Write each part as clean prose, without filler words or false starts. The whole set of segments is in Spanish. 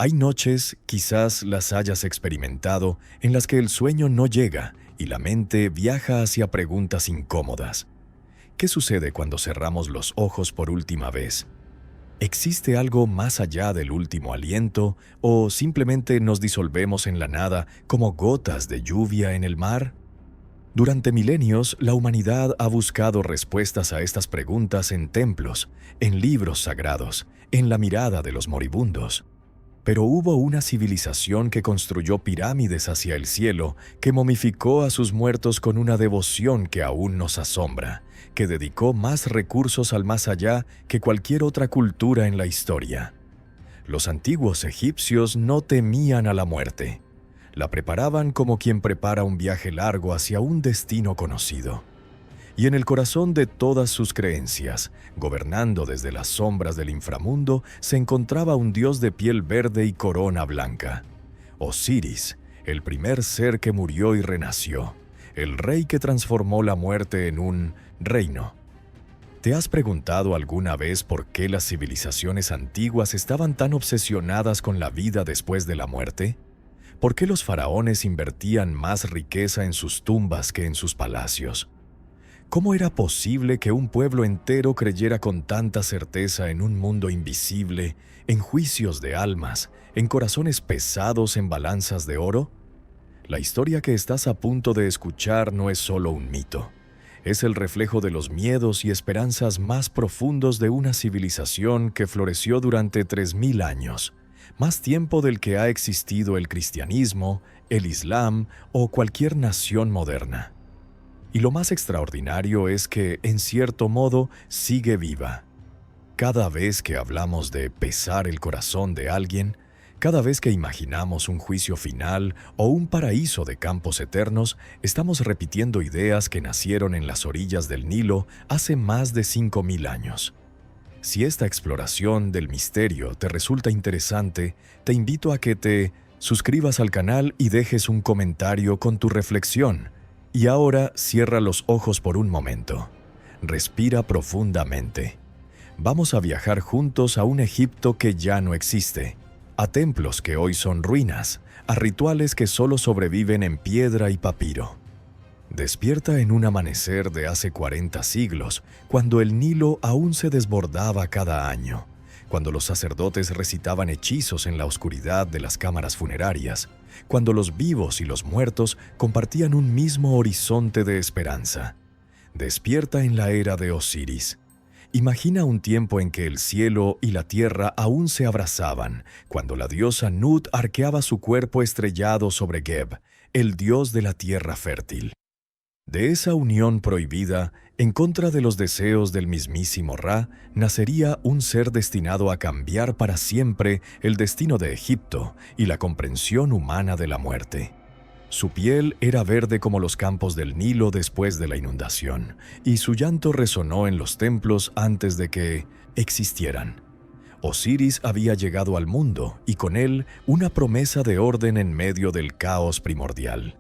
Hay noches, quizás las hayas experimentado, en las que el sueño no llega y la mente viaja hacia preguntas incómodas. ¿Qué sucede cuando cerramos los ojos por última vez? ¿Existe algo más allá del último aliento o simplemente nos disolvemos en la nada como gotas de lluvia en el mar? Durante milenios, la humanidad ha buscado respuestas a estas preguntas en templos, en libros sagrados, en la mirada de los moribundos. Pero hubo una civilización que construyó pirámides hacia el cielo, que momificó a sus muertos con una devoción que aún nos asombra, que dedicó más recursos al más allá que cualquier otra cultura en la historia. Los antiguos egipcios no temían a la muerte. La preparaban como quien prepara un viaje largo hacia un destino conocido. Y en el corazón de todas sus creencias, gobernando desde las sombras del inframundo, se encontraba un dios de piel verde y corona blanca. Osiris, el primer ser que murió y renació, el rey que transformó la muerte en un reino. ¿Te has preguntado alguna vez por qué las civilizaciones antiguas estaban tan obsesionadas con la vida después de la muerte? ¿Por qué los faraones invertían más riqueza en sus tumbas que en sus palacios? ¿Cómo era posible que un pueblo entero creyera con tanta certeza en un mundo invisible, en juicios de almas, en corazones pesados en balanzas de oro? La historia que estás a punto de escuchar no es solo un mito. Es el reflejo de los miedos y esperanzas más profundos de una civilización que floreció durante 3000 años, más tiempo del que ha existido el cristianismo, el islam o cualquier nación moderna. Y lo más extraordinario es que, en cierto modo, sigue viva. Cada vez que hablamos de pesar el corazón de alguien, cada vez que imaginamos un juicio final o un paraíso de campos eternos, estamos repitiendo ideas que nacieron en las orillas del Nilo hace más de 5000 años. Si esta exploración del misterio te resulta interesante, te invito a que te suscribas al canal y dejes un comentario con tu reflexión. Y ahora cierra los ojos por un momento. Respira profundamente. Vamos a viajar juntos a un Egipto que ya no existe, a templos que hoy son ruinas, a rituales que solo sobreviven en piedra y papiro. Despierta en un amanecer de hace 40 siglos, cuando el Nilo aún se desbordaba cada año, cuando los sacerdotes recitaban hechizos en la oscuridad de las cámaras funerarias, cuando los vivos y los muertos compartían un mismo horizonte de esperanza. Despierta en la era de Osiris. Imagina un tiempo en que el cielo y la tierra aún se abrazaban, cuando la diosa Nut arqueaba su cuerpo estrellado sobre Geb, el dios de la tierra fértil. De esa unión prohibida, en contra de los deseos del mismísimo Ra, nacería un ser destinado a cambiar para siempre el destino de Egipto y la comprensión humana de la muerte. Su piel era verde como los campos del Nilo después de la inundación, y su llanto resonó en los templos antes de que existieran. Osiris había llegado al mundo, y con él una promesa de orden en medio del caos primordial.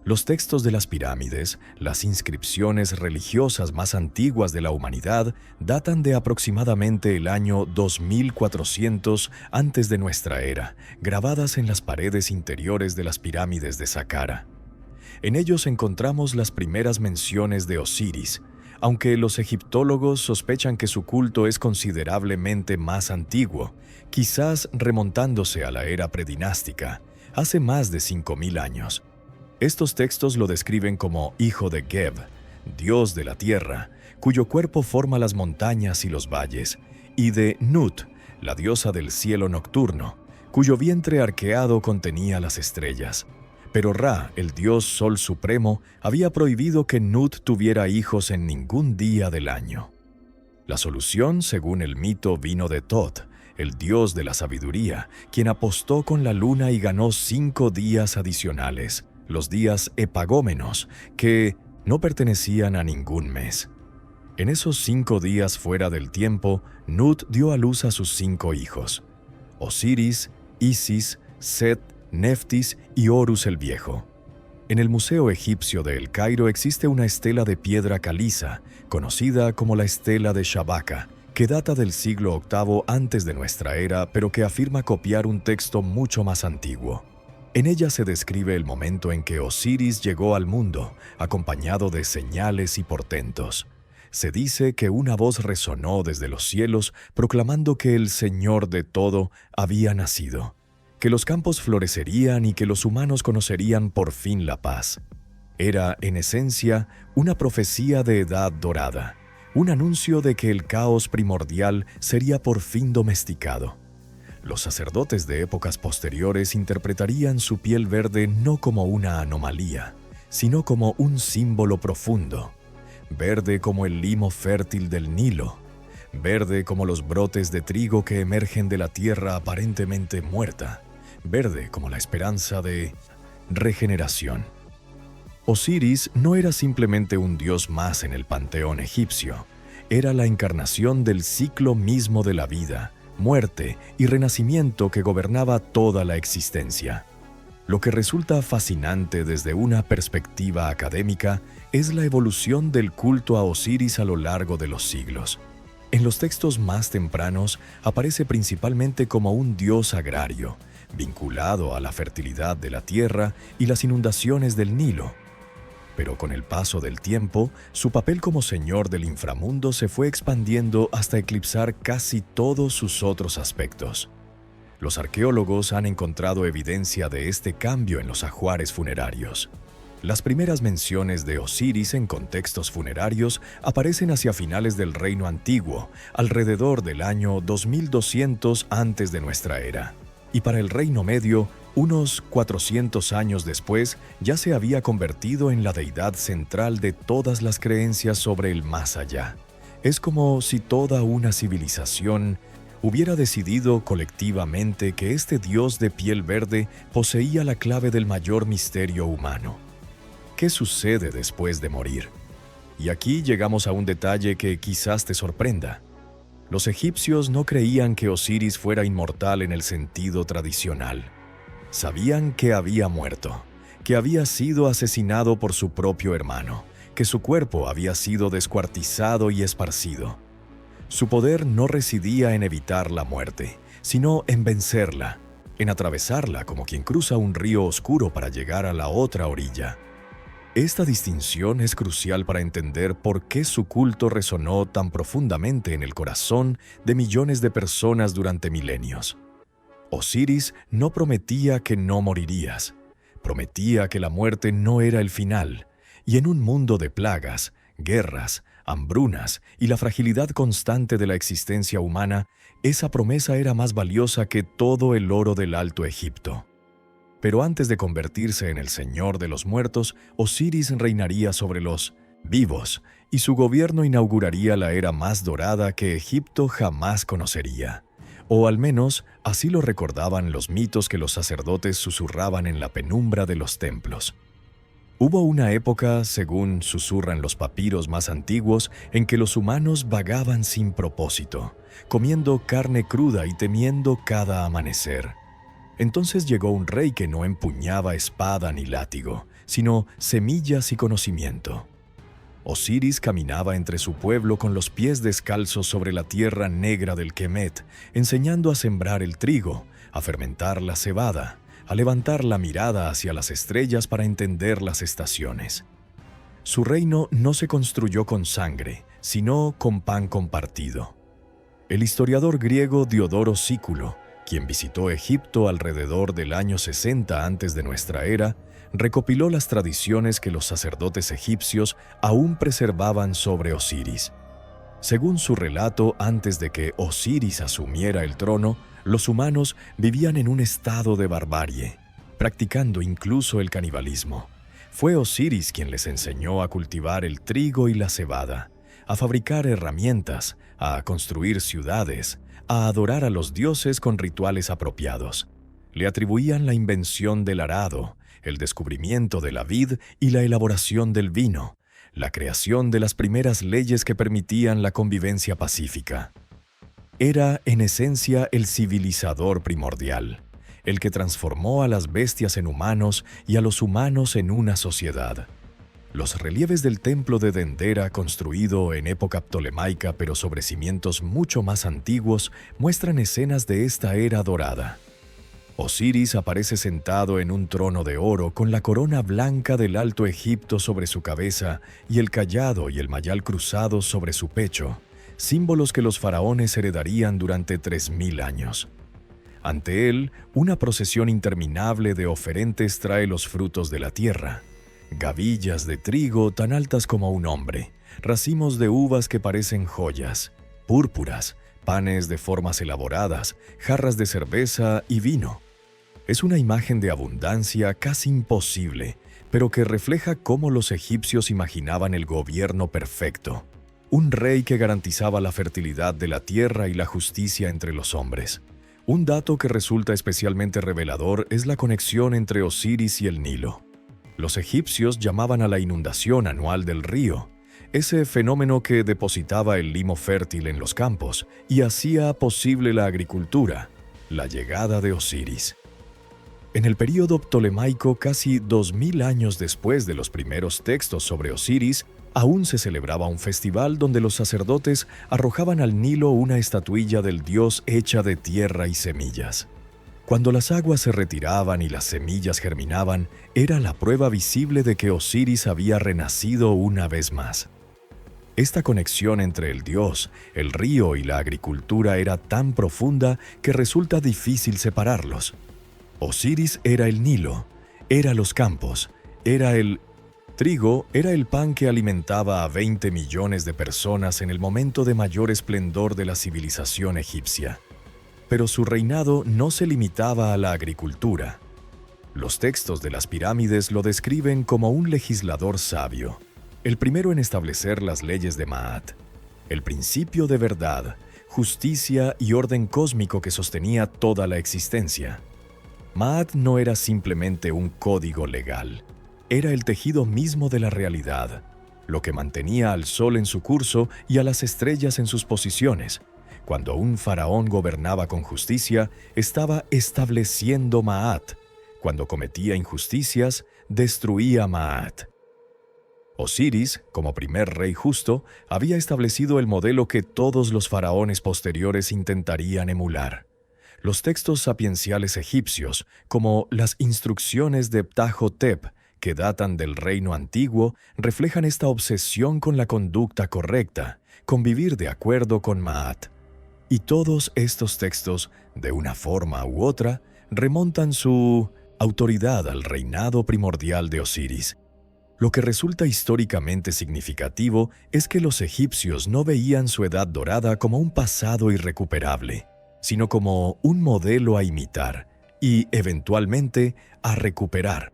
Los textos de las pirámides, las inscripciones religiosas más antiguas de la humanidad, datan de aproximadamente el año 2400 antes de nuestra era, grabadas en las paredes interiores de las pirámides de Saqqara. En ellos encontramos las primeras menciones de Osiris, aunque los egiptólogos sospechan que su culto es considerablemente más antiguo, quizás remontándose a la era predinástica, hace más de 5000 años. Estos textos lo describen como hijo de Geb, dios de la tierra, cuyo cuerpo forma las montañas y los valles, y de Nut, la diosa del cielo nocturno, cuyo vientre arqueado contenía las estrellas. Pero Ra, el dios sol supremo, había prohibido que Nut tuviera hijos en ningún día del año. La solución, según el mito, vino de Tot, el dios de la sabiduría, quien apostó con la luna y ganó 5 días adicionales, los días epagómenos, que no pertenecían a ningún mes. En esos 5 días fuera del tiempo, Nut dio a luz a sus 5 hijos: Osiris, Isis, Set, Neftis y Horus el Viejo. En el Museo Egipcio de El Cairo existe una estela de piedra caliza, conocida como la estela de Shabaka, que data del siglo VIII antes de nuestra era, pero que afirma copiar un texto mucho más antiguo. En ella se describe el momento en que Osiris llegó al mundo, acompañado de señales y portentos. Se dice que una voz resonó desde los cielos proclamando que el Señor de todo había nacido, que los campos florecerían y que los humanos conocerían por fin la paz. Era, en esencia, una profecía de edad dorada, un anuncio de que el caos primordial sería por fin domesticado. Los sacerdotes de épocas posteriores interpretarían su piel verde no como una anomalía, sino como un símbolo profundo. Verde como el limo fértil del Nilo, verde como los brotes de trigo que emergen de la tierra aparentemente muerta, verde como la esperanza de regeneración. Osiris no era simplemente un dios más en el panteón egipcio, era la encarnación del ciclo mismo de la vida, muerte y renacimiento que gobernaba toda la existencia. Lo que resulta fascinante desde una perspectiva académica es la evolución del culto a Osiris a lo largo de los siglos. En los textos más tempranos aparece principalmente como un dios agrario, vinculado a la fertilidad de la tierra y las inundaciones del Nilo. Pero con el paso del tiempo, su papel como señor del inframundo se fue expandiendo hasta eclipsar casi todos sus otros aspectos. Los arqueólogos han encontrado evidencia de este cambio en los ajuares funerarios. Las primeras menciones de Osiris en contextos funerarios aparecen hacia finales del Reino Antiguo, alrededor del año 2200 antes de nuestra era. Y para el Reino Medio, unos 400 años después, ya se había convertido en la deidad central de todas las creencias sobre el más allá. Es como si toda una civilización hubiera decidido colectivamente que este dios de piel verde poseía la clave del mayor misterio humano. ¿Qué sucede después de morir? Y aquí llegamos a un detalle que quizás te sorprenda. Los egipcios no creían que Osiris fuera inmortal en el sentido tradicional. Sabían que había muerto, que había sido asesinado por su propio hermano, que su cuerpo había sido descuartizado y esparcido. Su poder no residía en evitar la muerte, sino en vencerla, en atravesarla como quien cruza un río oscuro para llegar a la otra orilla. Esta distinción es crucial para entender por qué su culto resonó tan profundamente en el corazón de millones de personas durante milenios. Osiris no prometía que no morirías, prometía que la muerte no era el final, y en un mundo de plagas, guerras, hambrunas y la fragilidad constante de la existencia humana, esa promesa era más valiosa que todo el oro del Alto Egipto. Pero antes de convertirse en el señor de los muertos, Osiris reinaría sobre los vivos, y su gobierno inauguraría la era más dorada que Egipto jamás conocería. O al menos, así lo recordaban los mitos que los sacerdotes susurraban en la penumbra de los templos. Hubo una época, según susurran los papiros más antiguos, en que los humanos vagaban sin propósito, comiendo carne cruda y temiendo cada amanecer. Entonces llegó un rey que no empuñaba espada ni látigo, sino semillas y conocimiento. Osiris caminaba entre su pueblo con los pies descalzos sobre la tierra negra del Kemet, enseñando a sembrar el trigo, a fermentar la cebada, a levantar la mirada hacia las estrellas para entender las estaciones. Su reino no se construyó con sangre, sino con pan compartido. El historiador griego Diodoro Sículo, quien visitó Egipto alrededor del año 60 antes de nuestra era, recopiló las tradiciones que los sacerdotes egipcios aún preservaban sobre Osiris. Según su relato, antes de que Osiris asumiera el trono, los humanos vivían en un estado de barbarie, practicando incluso el canibalismo. Fue Osiris quien les enseñó a cultivar el trigo y la cebada, a fabricar herramientas, a construir ciudades, a adorar a los dioses con rituales apropiados. Le atribuían la invención del arado, el descubrimiento de la vid y la elaboración del vino, la creación de las primeras leyes que permitían la convivencia pacífica. Era, en esencia, el civilizador primordial, el que transformó a las bestias en humanos y a los humanos en una sociedad. Los relieves del templo de Dendera, construido en época ptolemaica pero sobre cimientos mucho más antiguos, muestran escenas de esta era dorada. Osiris aparece sentado en un trono de oro con la corona blanca del Alto Egipto sobre su cabeza y el cayado y el mayal cruzados sobre su pecho, símbolos que los faraones heredarían durante 3000 años. Ante él, una procesión interminable de oferentes trae los frutos de la tierra: gavillas de trigo tan altas como un hombre, racimos de uvas que parecen joyas, púrpuras, panes de formas elaboradas, jarras de cerveza y vino. Es una imagen de abundancia casi imposible, pero que refleja cómo los egipcios imaginaban el gobierno perfecto. Un rey que garantizaba la fertilidad de la tierra y la justicia entre los hombres. Un dato que resulta especialmente revelador es la conexión entre Osiris y el Nilo. Los egipcios llamaban a la inundación anual del río, ese fenómeno que depositaba el limo fértil en los campos y hacía posible la agricultura, la llegada de Osiris. En el período ptolemaico, casi 2000 años después de los primeros textos sobre Osiris, aún se celebraba un festival donde los sacerdotes arrojaban al Nilo una estatuilla del dios hecha de tierra y semillas. Cuando las aguas se retiraban y las semillas germinaban, era la prueba visible de que Osiris había renacido una vez más. Esta conexión entre el dios, el río y la agricultura era tan profunda que resulta difícil separarlos. Osiris era el Nilo, era los campos, era el trigo, era el pan que alimentaba a 20 millones de personas en el momento de mayor esplendor de la civilización egipcia. Pero su reinado no se limitaba a la agricultura. Los textos de las pirámides lo describen como un legislador sabio, el primero en establecer las leyes de Maat, el principio de verdad, justicia y orden cósmico que sostenía toda la existencia. Maat no era simplemente un código legal, era el tejido mismo de la realidad, lo que mantenía al sol en su curso y a las estrellas en sus posiciones. Cuando un faraón gobernaba con justicia, estaba estableciendo Maat. Cuando cometía injusticias, destruía Maat. Osiris, como primer rey justo, había establecido el modelo que todos los faraones posteriores intentarían emular. Los textos sapienciales egipcios, como las instrucciones de Ptah-hotep, que datan del reino antiguo, reflejan esta obsesión con la conducta correcta, con vivir de acuerdo con Maat. Y todos estos textos, de una forma u otra, remontan su autoridad al reinado primordial de Osiris. Lo que resulta históricamente significativo es que los egipcios no veían su edad dorada como un pasado irrecuperable, sino como un modelo a imitar y, eventualmente, a recuperar.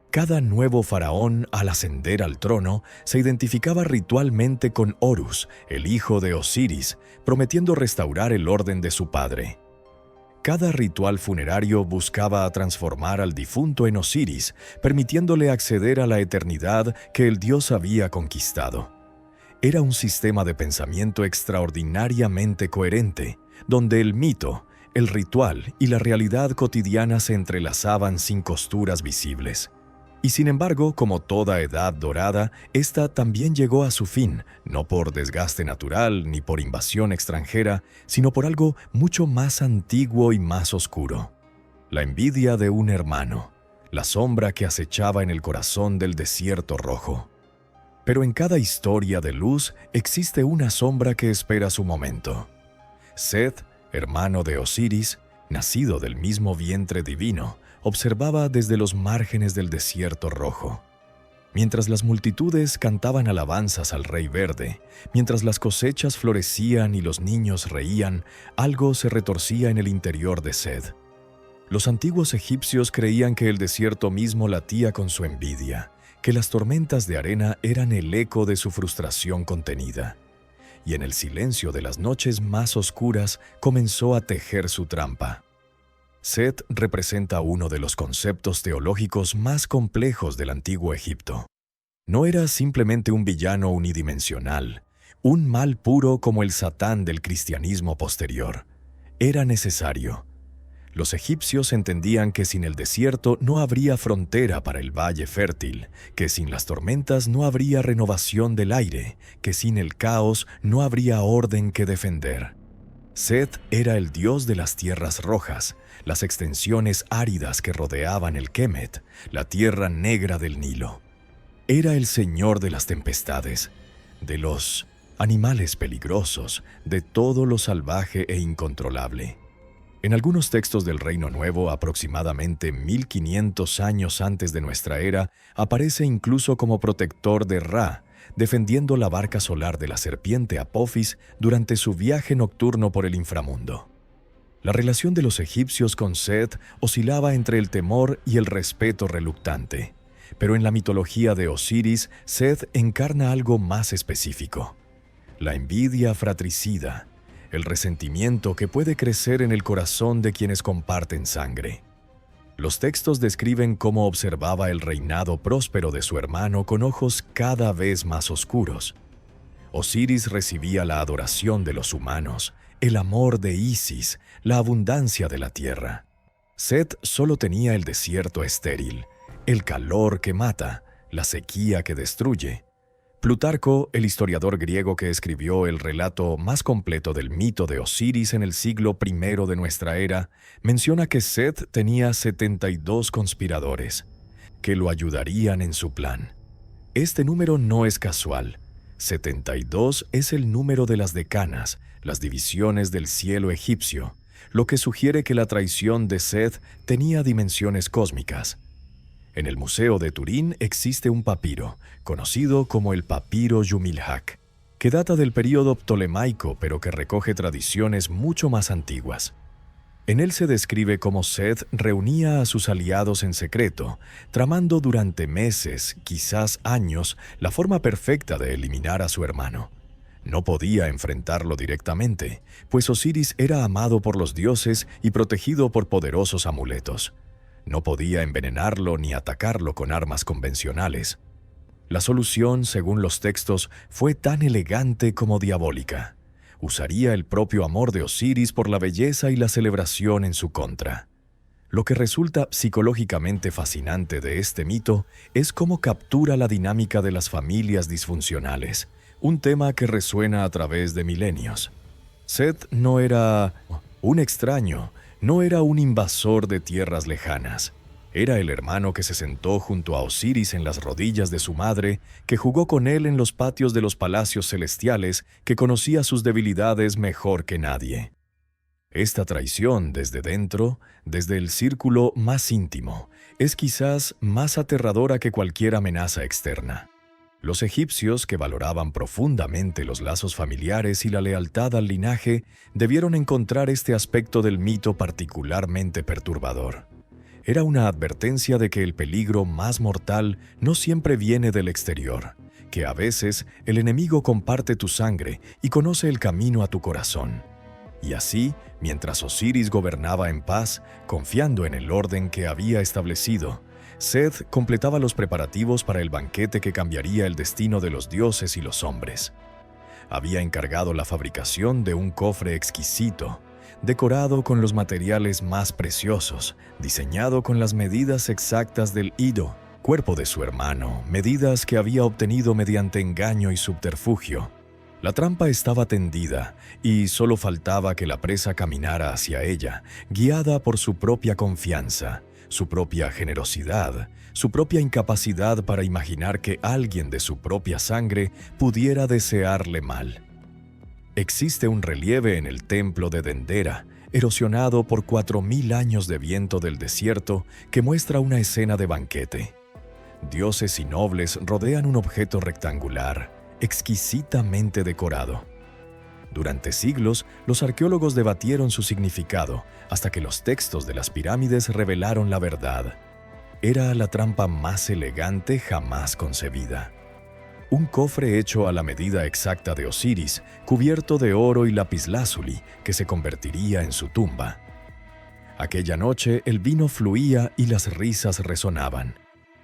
Cada nuevo faraón, al ascender al trono, se identificaba ritualmente con Horus, el hijo de Osiris, prometiendo restaurar el orden de su padre. Cada ritual funerario buscaba transformar al difunto en Osiris, permitiéndole acceder a la eternidad que el dios había conquistado. Era un sistema de pensamiento extraordinariamente coherente, donde el mito, el ritual y la realidad cotidiana se entrelazaban sin costuras visibles. Y sin embargo, como toda edad dorada, esta también llegó a su fin, no por desgaste natural ni por invasión extranjera, sino por algo mucho más antiguo y más oscuro. La envidia de un hermano, la sombra que acechaba en el corazón del desierto rojo. Pero en cada historia de luz existe una sombra que espera su momento. Seth, hermano de Osiris, nacido del mismo vientre divino, observaba desde los márgenes del desierto rojo. Mientras las multitudes cantaban alabanzas al Rey Verde, mientras las cosechas florecían y los niños reían, algo se retorcía en el interior de Seth. Los antiguos egipcios creían que el desierto mismo latía con su envidia, que las tormentas de arena eran el eco de su frustración contenida. Y en el silencio de las noches más oscuras comenzó a tejer su trampa. Set representa uno de los conceptos teológicos más complejos del antiguo Egipto. No era simplemente un villano unidimensional, un mal puro como el Satán del cristianismo posterior. Era necesario. Los egipcios entendían que sin el desierto no habría frontera para el valle fértil, que sin las tormentas no habría renovación del aire, que sin el caos no habría orden que defender. Set era el dios de las tierras rojas, las extensiones áridas que rodeaban el Kemet, la tierra negra del Nilo. Era el señor de las tempestades, de los animales peligrosos, de todo lo salvaje e incontrolable. En algunos textos del Reino Nuevo, aproximadamente 1500 años antes de nuestra era, aparece incluso como protector de Ra, defendiendo la barca solar de la serpiente Apophis durante su viaje nocturno por el inframundo. La relación de los egipcios con Set oscilaba entre el temor y el respeto reluctante, pero en la mitología de Osiris, Set encarna algo más específico: la envidia fratricida, el resentimiento que puede crecer en el corazón de quienes comparten sangre. Los textos describen cómo observaba el reinado próspero de su hermano con ojos cada vez más oscuros. Osiris recibía la adoración de los humanos, el amor de Isis, la abundancia de la tierra. Set solo tenía el desierto estéril, el calor que mata, la sequía que destruye. Plutarco, el historiador griego que escribió el relato más completo del mito de Osiris en el siglo I de nuestra era, menciona que Set tenía 72 conspiradores, que lo ayudarían en su plan. Este número no es casual. 72 es el número de las decanas, las divisiones del cielo egipcio, lo que sugiere que la traición de Set tenía dimensiones cósmicas. En el Museo de Turín existe un papiro, conocido como el Papiro Yumilhak, que data del período ptolemaico pero que recoge tradiciones mucho más antiguas. En él se describe cómo Set reunía a sus aliados en secreto, tramando durante meses, quizás años, la forma perfecta de eliminar a su hermano. No podía enfrentarlo directamente, pues Osiris era amado por los dioses y protegido por poderosos amuletos. No podía envenenarlo ni atacarlo con armas convencionales. La solución, según los textos, fue tan elegante como diabólica. Usaría el propio amor de Osiris por la belleza y la celebración en su contra. Lo que resulta psicológicamente fascinante de este mito es cómo captura la dinámica de las familias disfuncionales, un tema que resuena a través de milenios. Set no era un extraño, no era un invasor de tierras lejanas. Era el hermano que se sentó junto a Osiris en las rodillas de su madre, que jugó con él en los patios de los palacios celestiales, que conocía sus debilidades mejor que nadie. Esta traición desde dentro, desde el círculo más íntimo, es quizás más aterradora que cualquier amenaza externa. Los egipcios, que valoraban profundamente los lazos familiares y la lealtad al linaje, debieron encontrar este aspecto del mito particularmente perturbador. Era una advertencia de que el peligro más mortal no siempre viene del exterior, que a veces el enemigo comparte tu sangre y conoce el camino a tu corazón. Y así, mientras Osiris gobernaba en paz, confiando en el orden que había establecido, Set completaba los preparativos para el banquete que cambiaría el destino de los dioses y los hombres. Había encargado la fabricación de un cofre exquisito, decorado con los materiales más preciosos, diseñado con las medidas exactas del Ido, cuerpo de su hermano, medidas que había obtenido mediante engaño y subterfugio. La trampa estaba tendida y solo faltaba que la presa caminara hacia ella, guiada por su propia confianza, su propia generosidad, su propia incapacidad para imaginar que alguien de su propia sangre pudiera desearle mal. Existe un relieve en el templo de Dendera, erosionado por 4000 años de viento del desierto, que muestra una escena de banquete. Dioses y nobles rodean un objeto rectangular, exquisitamente decorado. Durante siglos, los arqueólogos debatieron su significado, hasta que los textos de las pirámides revelaron la verdad. Era la trampa más elegante jamás concebida. Un cofre hecho a la medida exacta de Osiris, cubierto de oro y lapislázuli, que se convertiría en su tumba. Aquella noche el vino fluía y las risas resonaban.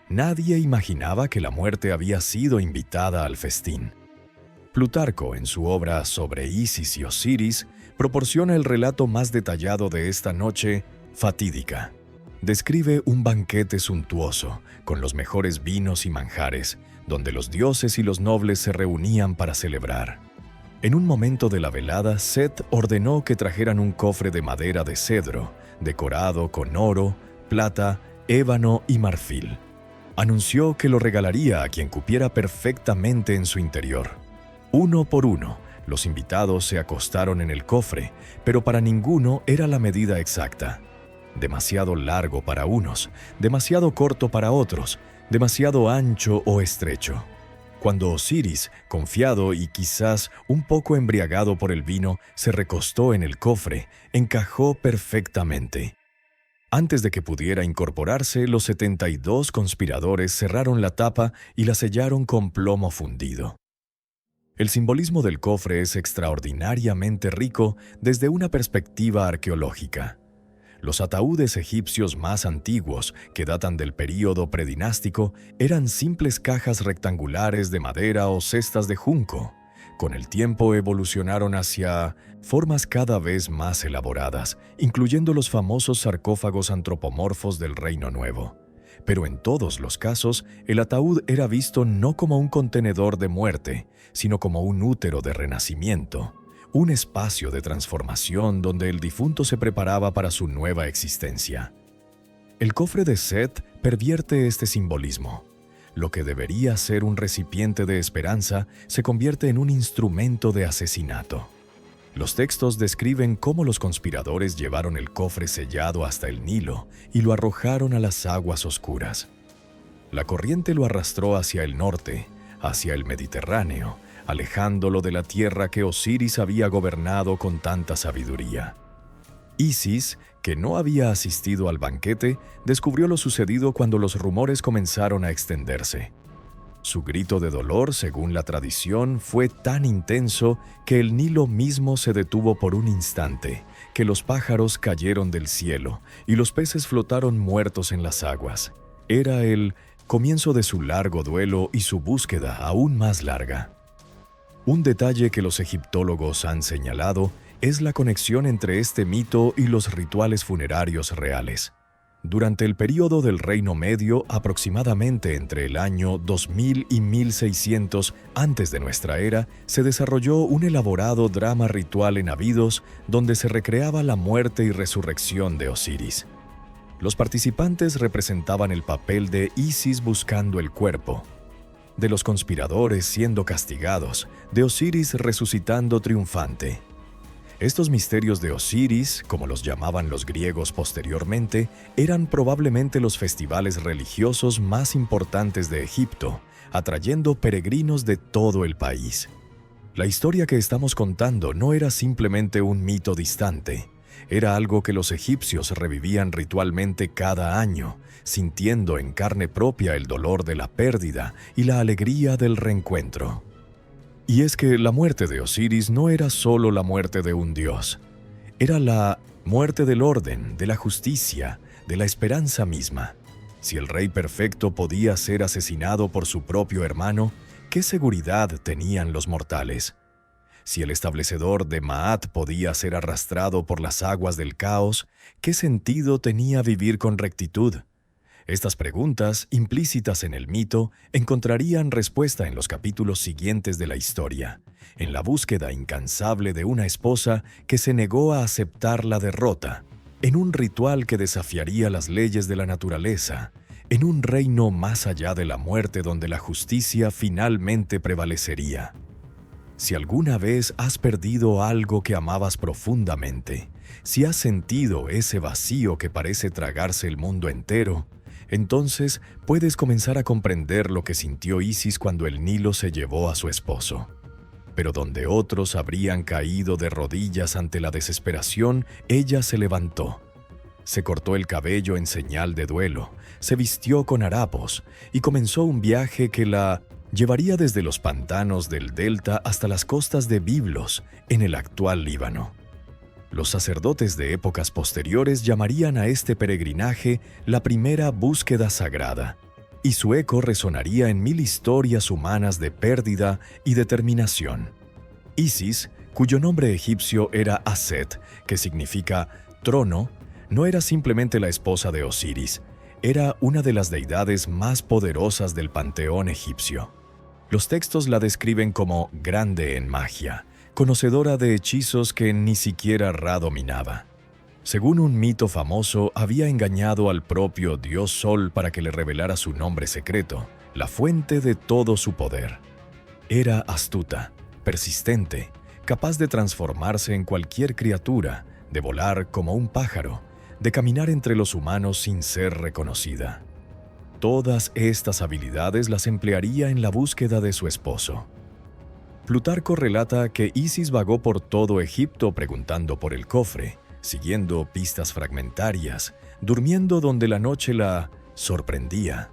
Nadie imaginaba que la muerte había sido invitada al festín. Plutarco, en su obra sobre Isis y Osiris, proporciona el relato más detallado de esta noche fatídica. Describe un banquete suntuoso, con los mejores vinos y manjares, donde los dioses y los nobles se reunían para celebrar. En un momento de la velada, Set ordenó que trajeran un cofre de madera de cedro, decorado con oro, plata, ébano y marfil. Anunció que lo regalaría a quien cupiera perfectamente en su interior. Uno por uno, los invitados se acostaron en el cofre, pero para ninguno era la medida exacta. Demasiado largo para unos, demasiado corto para otros, demasiado ancho o estrecho. Cuando Osiris, confiado y quizás un poco embriagado por el vino, se recostó en el cofre, encajó perfectamente. Antes de que pudiera incorporarse, los 72 conspiradores cerraron la tapa y la sellaron con plomo fundido. El simbolismo del cofre es extraordinariamente rico desde una perspectiva arqueológica. Los ataúdes egipcios más antiguos, que datan del período predinástico, eran simples cajas rectangulares de madera o cestas de junco. Con el tiempo evolucionaron hacia formas cada vez más elaboradas, incluyendo los famosos sarcófagos antropomorfos del Reino Nuevo. Pero en todos los casos, el ataúd era visto no como un contenedor de muerte, sino como un útero de renacimiento. Un espacio de transformación donde el difunto se preparaba para su nueva existencia. El cofre de Set pervierte este simbolismo. Lo que debería ser un recipiente de esperanza se convierte en un instrumento de asesinato. Los textos describen cómo los conspiradores llevaron el cofre sellado hasta el Nilo y lo arrojaron a las aguas oscuras. La corriente lo arrastró hacia el norte, hacia el Mediterráneo, alejándolo de la tierra que Osiris había gobernado con tanta sabiduría. Isis, que no había asistido al banquete, descubrió lo sucedido cuando los rumores comenzaron a extenderse. Su grito de dolor, según la tradición, fue tan intenso que el Nilo mismo se detuvo por un instante, que los pájaros cayeron del cielo y los peces flotaron muertos en las aguas. Era el comienzo de su largo duelo y su búsqueda aún más larga. Un detalle que los egiptólogos han señalado es la conexión entre este mito y los rituales funerarios reales. Durante el período del Reino Medio, aproximadamente entre el año 2000 y 1600 antes de nuestra era, se desarrolló un elaborado drama ritual en Abidos donde se recreaba la muerte y resurrección de Osiris. Los participantes representaban el papel de Isis buscando el cuerpo, de los conspiradores siendo castigados, de Osiris resucitando triunfante. Estos misterios de Osiris, como los llamaban los griegos posteriormente, eran probablemente los festivales religiosos más importantes de Egipto, atrayendo peregrinos de todo el país. La historia que estamos contando no era simplemente un mito distante, era algo que los egipcios revivían ritualmente cada año, sintiendo en carne propia el dolor de la pérdida y la alegría del reencuentro. Y es que la muerte de Osiris no era solo la muerte de un dios, era la muerte del orden, de la justicia, de la esperanza misma. Si el rey perfecto podía ser asesinado por su propio hermano, ¿qué seguridad tenían los mortales? Si el establecedor de Maat podía ser arrastrado por las aguas del caos, ¿qué sentido tenía vivir con rectitud? Estas preguntas, implícitas en el mito, encontrarían respuesta en los capítulos siguientes de la historia, en la búsqueda incansable de una esposa que se negó a aceptar la derrota, en un ritual que desafiaría las leyes de la naturaleza, en un reino más allá de la muerte donde la justicia finalmente prevalecería. Si alguna vez has perdido algo que amabas profundamente, si has sentido ese vacío que parece tragarse el mundo entero, entonces puedes comenzar a comprender lo que sintió Isis cuando el Nilo se llevó a su esposo. Pero donde otros habrían caído de rodillas ante la desesperación, ella se levantó. Se cortó el cabello en señal de duelo, se vistió con harapos y comenzó un viaje que la llevaría desde los pantanos del delta hasta las costas de Biblos, en el actual Líbano. Los sacerdotes de épocas posteriores llamarían a este peregrinaje la primera búsqueda sagrada, y su eco resonaría en 1000 historias humanas de pérdida y determinación. Isis, cuyo nombre egipcio era Aset, que significa trono, no era simplemente la esposa de Osiris, era una de las deidades más poderosas del panteón egipcio. Los textos la describen como grande en magia, conocedora de hechizos que ni siquiera Ra dominaba. Según un mito famoso, había engañado al propio dios Sol para que le revelara su nombre secreto, la fuente de todo su poder. Era astuta, persistente, capaz de transformarse en cualquier criatura, de volar como un pájaro, de caminar entre los humanos sin ser reconocida. Todas estas habilidades las emplearía en la búsqueda de su esposo. Plutarco relata que Isis vagó por todo Egipto preguntando por el cofre, siguiendo pistas fragmentarias, durmiendo donde la noche la sorprendía.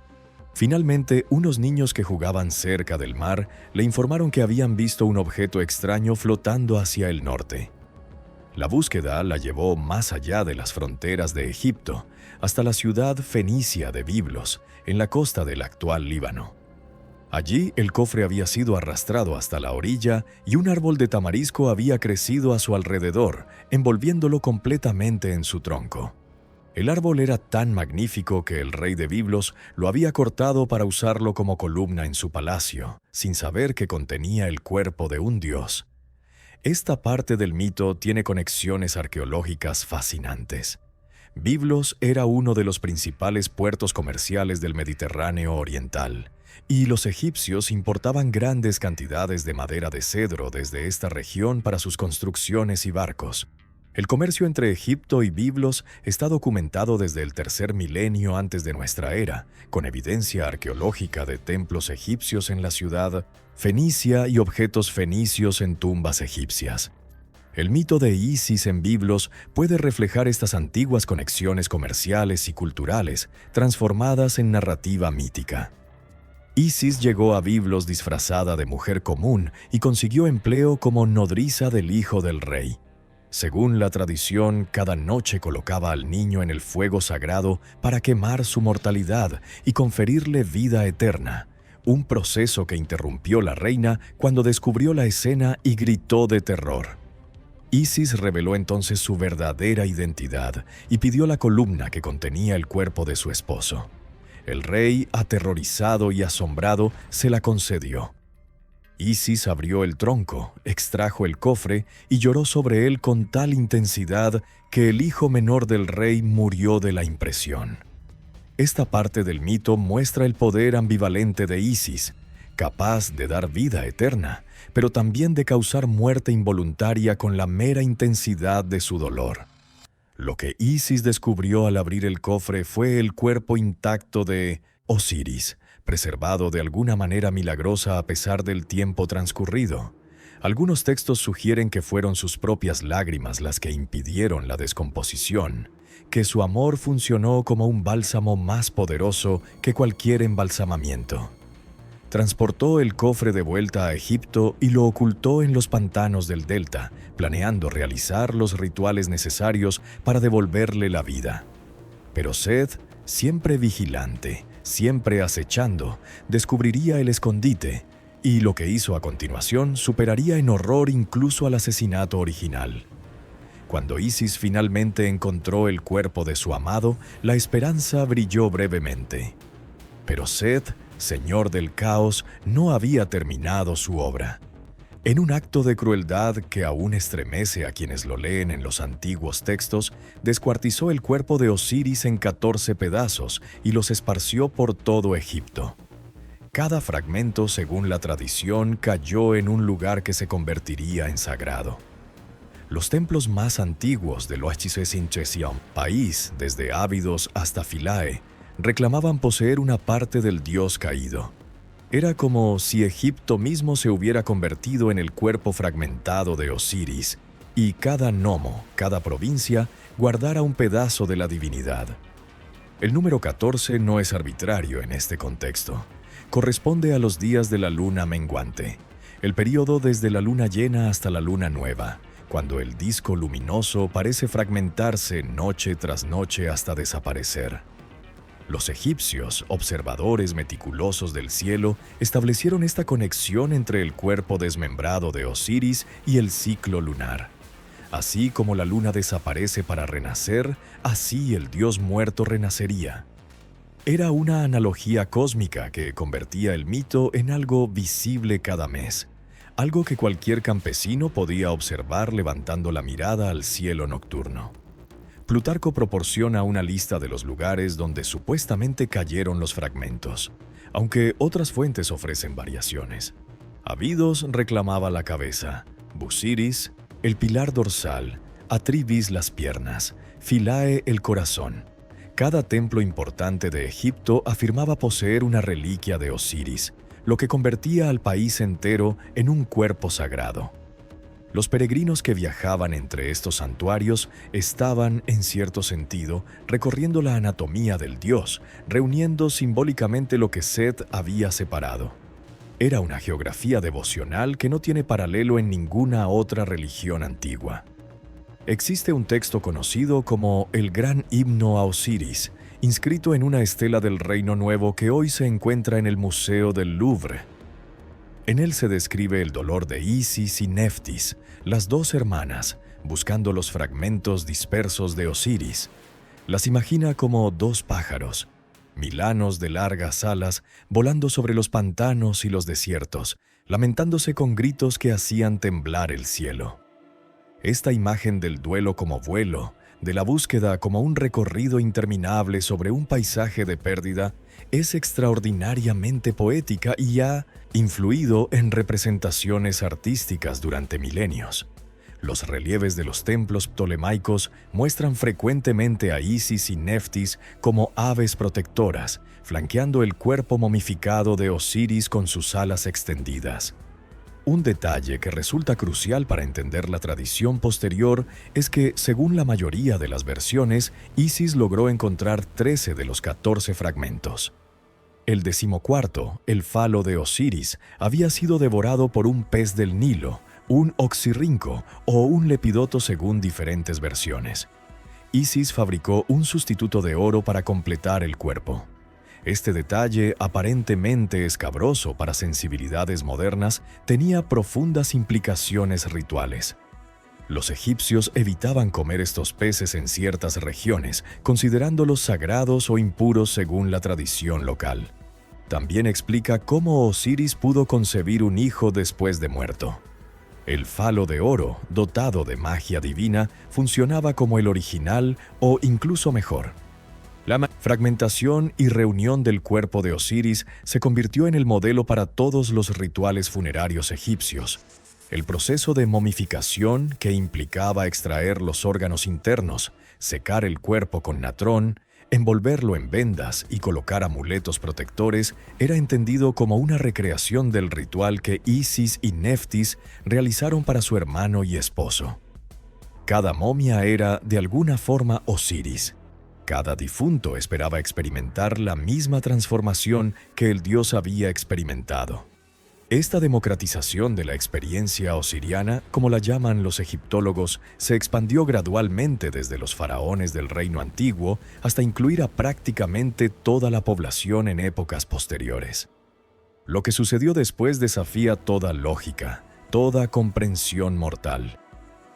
Finalmente, unos niños que jugaban cerca del mar le informaron que habían visto un objeto extraño flotando hacia el norte. La búsqueda la llevó más allá de las fronteras de Egipto, hasta la ciudad fenicia de Biblos, en la costa del actual Líbano. Allí el cofre había sido arrastrado hasta la orilla y un árbol de tamarisco había crecido a su alrededor, envolviéndolo completamente en su tronco. El árbol era tan magnífico que el rey de Biblos lo había cortado para usarlo como columna en su palacio, sin saber que contenía el cuerpo de un dios. Esta parte del mito tiene conexiones arqueológicas fascinantes. Biblos era uno de los principales puertos comerciales del Mediterráneo oriental, y los egipcios importaban grandes cantidades de madera de cedro desde esta región para sus construcciones y barcos. El comercio entre Egipto y Biblos está documentado desde el tercer milenio antes de nuestra era, con evidencia arqueológica de templos egipcios en la ciudad fenicia y objetos fenicios en tumbas egipcias. El mito de Isis en Biblos puede reflejar estas antiguas conexiones comerciales y culturales, transformadas en narrativa mítica. Isis llegó a Biblos disfrazada de mujer común y consiguió empleo como nodriza del hijo del rey. Según la tradición, cada noche colocaba al niño en el fuego sagrado para quemar su mortalidad y conferirle vida eterna, un proceso que interrumpió la reina cuando descubrió la escena y gritó de terror. Isis reveló entonces su verdadera identidad y pidió la columna que contenía el cuerpo de su esposo. El rey, aterrorizado y asombrado, se la concedió. Isis abrió el tronco, extrajo el cofre y lloró sobre él con tal intensidad que el hijo menor del rey murió de la impresión. Esta parte del mito muestra el poder ambivalente de Isis, capaz de dar vida eterna, pero también de causar muerte involuntaria con la mera intensidad de su dolor. Lo que Isis descubrió al abrir el cofre fue el cuerpo intacto de Osiris, preservado de alguna manera milagrosa a pesar del tiempo transcurrido. Algunos textos sugieren que fueron sus propias lágrimas las que impidieron la descomposición, que su amor funcionó como un bálsamo más poderoso que cualquier embalsamamiento. Transportó el cofre de vuelta a Egipto y lo ocultó en los pantanos del delta, planeando realizar los rituales necesarios para devolverle la vida. Pero Seth, siempre vigilante, siempre acechando, descubriría el escondite, y lo que hizo a continuación superaría en horror incluso al asesinato original. Cuando Isis finalmente encontró el cuerpo de su amado, la esperanza brilló brevemente. Pero Seth, señor del caos, no había terminado su obra. En un acto de crueldad que aún estremece a quienes lo leen en los antiguos textos, descuartizó el cuerpo de Osiris en 14 pedazos y los esparció por todo Egipto. Cada fragmento, según la tradición, cayó en un lugar que se convertiría en sagrado. Los templos más antiguos de Loachisesinchesión, país desde Ábidos hasta Philae, reclamaban poseer una parte del dios caído. Era como si Egipto mismo se hubiera convertido en el cuerpo fragmentado de Osiris, y cada nomo, cada provincia, guardara un pedazo de la divinidad. El número 14 no es arbitrario en este contexto. Corresponde a los días de la luna menguante, el período desde la luna llena hasta la luna nueva, cuando el disco luminoso parece fragmentarse noche tras noche hasta desaparecer. Los egipcios, observadores meticulosos del cielo, establecieron esta conexión entre el cuerpo desmembrado de Osiris y el ciclo lunar. Así como la luna desaparece para renacer, así el dios muerto renacería. Era una analogía cósmica que convertía el mito en algo visible cada mes, algo que cualquier campesino podía observar levantando la mirada al cielo nocturno. Plutarco proporciona una lista de los lugares donde supuestamente cayeron los fragmentos, aunque otras fuentes ofrecen variaciones. Abidos reclamaba la cabeza, Busiris el pilar dorsal, Atribis las piernas, Philae el corazón. Cada templo importante de Egipto afirmaba poseer una reliquia de Osiris, lo que convertía al país entero en un cuerpo sagrado. Los peregrinos que viajaban entre estos santuarios estaban, en cierto sentido, recorriendo la anatomía del dios, reuniendo simbólicamente lo que Set había separado. Era una geografía devocional que no tiene paralelo en ninguna otra religión antigua. Existe un texto conocido como el Gran Himno a Osiris, inscrito en una estela del Reino Nuevo que hoy se encuentra en el Museo del Louvre. En él se describe el dolor de Isis y Neftis, las dos hermanas, buscando los fragmentos dispersos de Osiris. Las imagina como dos pájaros, milanos de largas alas, volando sobre los pantanos y los desiertos, lamentándose con gritos que hacían temblar el cielo. Esta imagen del duelo como vuelo, de la búsqueda como un recorrido interminable sobre un paisaje de pérdida, es extraordinariamente poética y ha influido en representaciones artísticas durante milenios. Los relieves de los templos ptolemaicos muestran frecuentemente a Isis y Neftis como aves protectoras, flanqueando el cuerpo momificado de Osiris con sus alas extendidas. Un detalle que resulta crucial para entender la tradición posterior es que, según la mayoría de las versiones, Isis logró encontrar 13 de los 14 fragmentos. El 14º, el falo de Osiris, había sido devorado por un pez del Nilo, un oxirrinco o un lepidoto según diferentes versiones. Isis fabricó un sustituto de oro para completar el cuerpo. Este detalle, aparentemente escabroso para sensibilidades modernas, tenía profundas implicaciones rituales. Los egipcios evitaban comer estos peces en ciertas regiones, considerándolos sagrados o impuros según la tradición local. También explica cómo Osiris pudo concebir un hijo después de muerto. El falo de oro, dotado de magia divina, funcionaba como el original o incluso mejor. La fragmentación y reunión del cuerpo de Osiris se convirtió en el modelo para todos los rituales funerarios egipcios. El proceso de momificación, que implicaba extraer los órganos internos, secar el cuerpo con natrón, envolverlo en vendas y colocar amuletos protectores, era entendido como una recreación del ritual que Isis y Neftis realizaron para su hermano y esposo. Cada momia era, de alguna forma, Osiris. Cada difunto esperaba experimentar la misma transformación que el dios había experimentado. Esta democratización de la experiencia osiriana, como la llaman los egiptólogos, se expandió gradualmente desde los faraones del reino antiguo hasta incluir a prácticamente toda la población en épocas posteriores. Lo que sucedió después desafía toda lógica, toda comprensión mortal.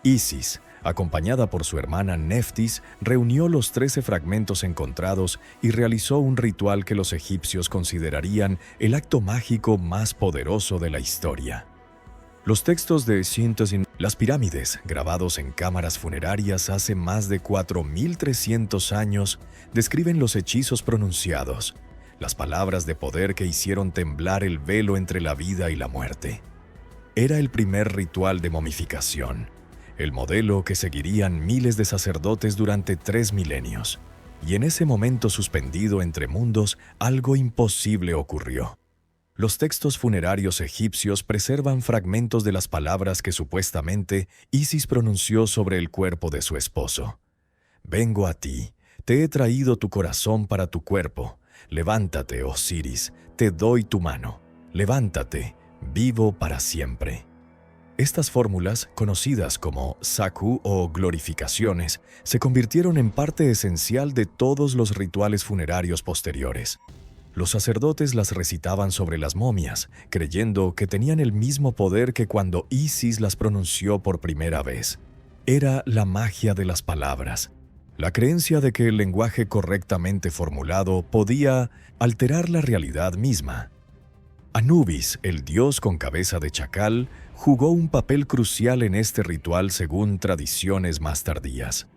Isis, acompañada por su hermana Neftis, reunió los 13 fragmentos encontrados y realizó un ritual que los egipcios considerarían el acto mágico más poderoso de la historia. Los textos de Shintoizin, las pirámides, grabados en cámaras funerarias hace más de 4.300 años, describen los hechizos pronunciados, las palabras de poder que hicieron temblar el velo entre la vida y la muerte. Era el primer ritual de momificación, el modelo que seguirían miles de sacerdotes durante 3 milenios. Y en ese momento suspendido entre mundos, algo imposible ocurrió. Los textos funerarios egipcios preservan fragmentos de las palabras que supuestamente Isis pronunció sobre el cuerpo de su esposo. «Vengo a ti, te he traído tu corazón para tu cuerpo. Levántate, Osiris, te doy tu mano. Levántate, vivo para siempre». Estas fórmulas, conocidas como Saku o glorificaciones, se convirtieron en parte esencial de todos los rituales funerarios posteriores. Los sacerdotes las recitaban sobre las momias, creyendo que tenían el mismo poder que cuando Isis las pronunció por primera vez. era la magia de las palabras, la creencia de que el lenguaje correctamente formulado podía alterar la realidad misma. Anubis, el dios con cabeza de chacal, jugó un papel crucial en este ritual según tradiciones más tardías.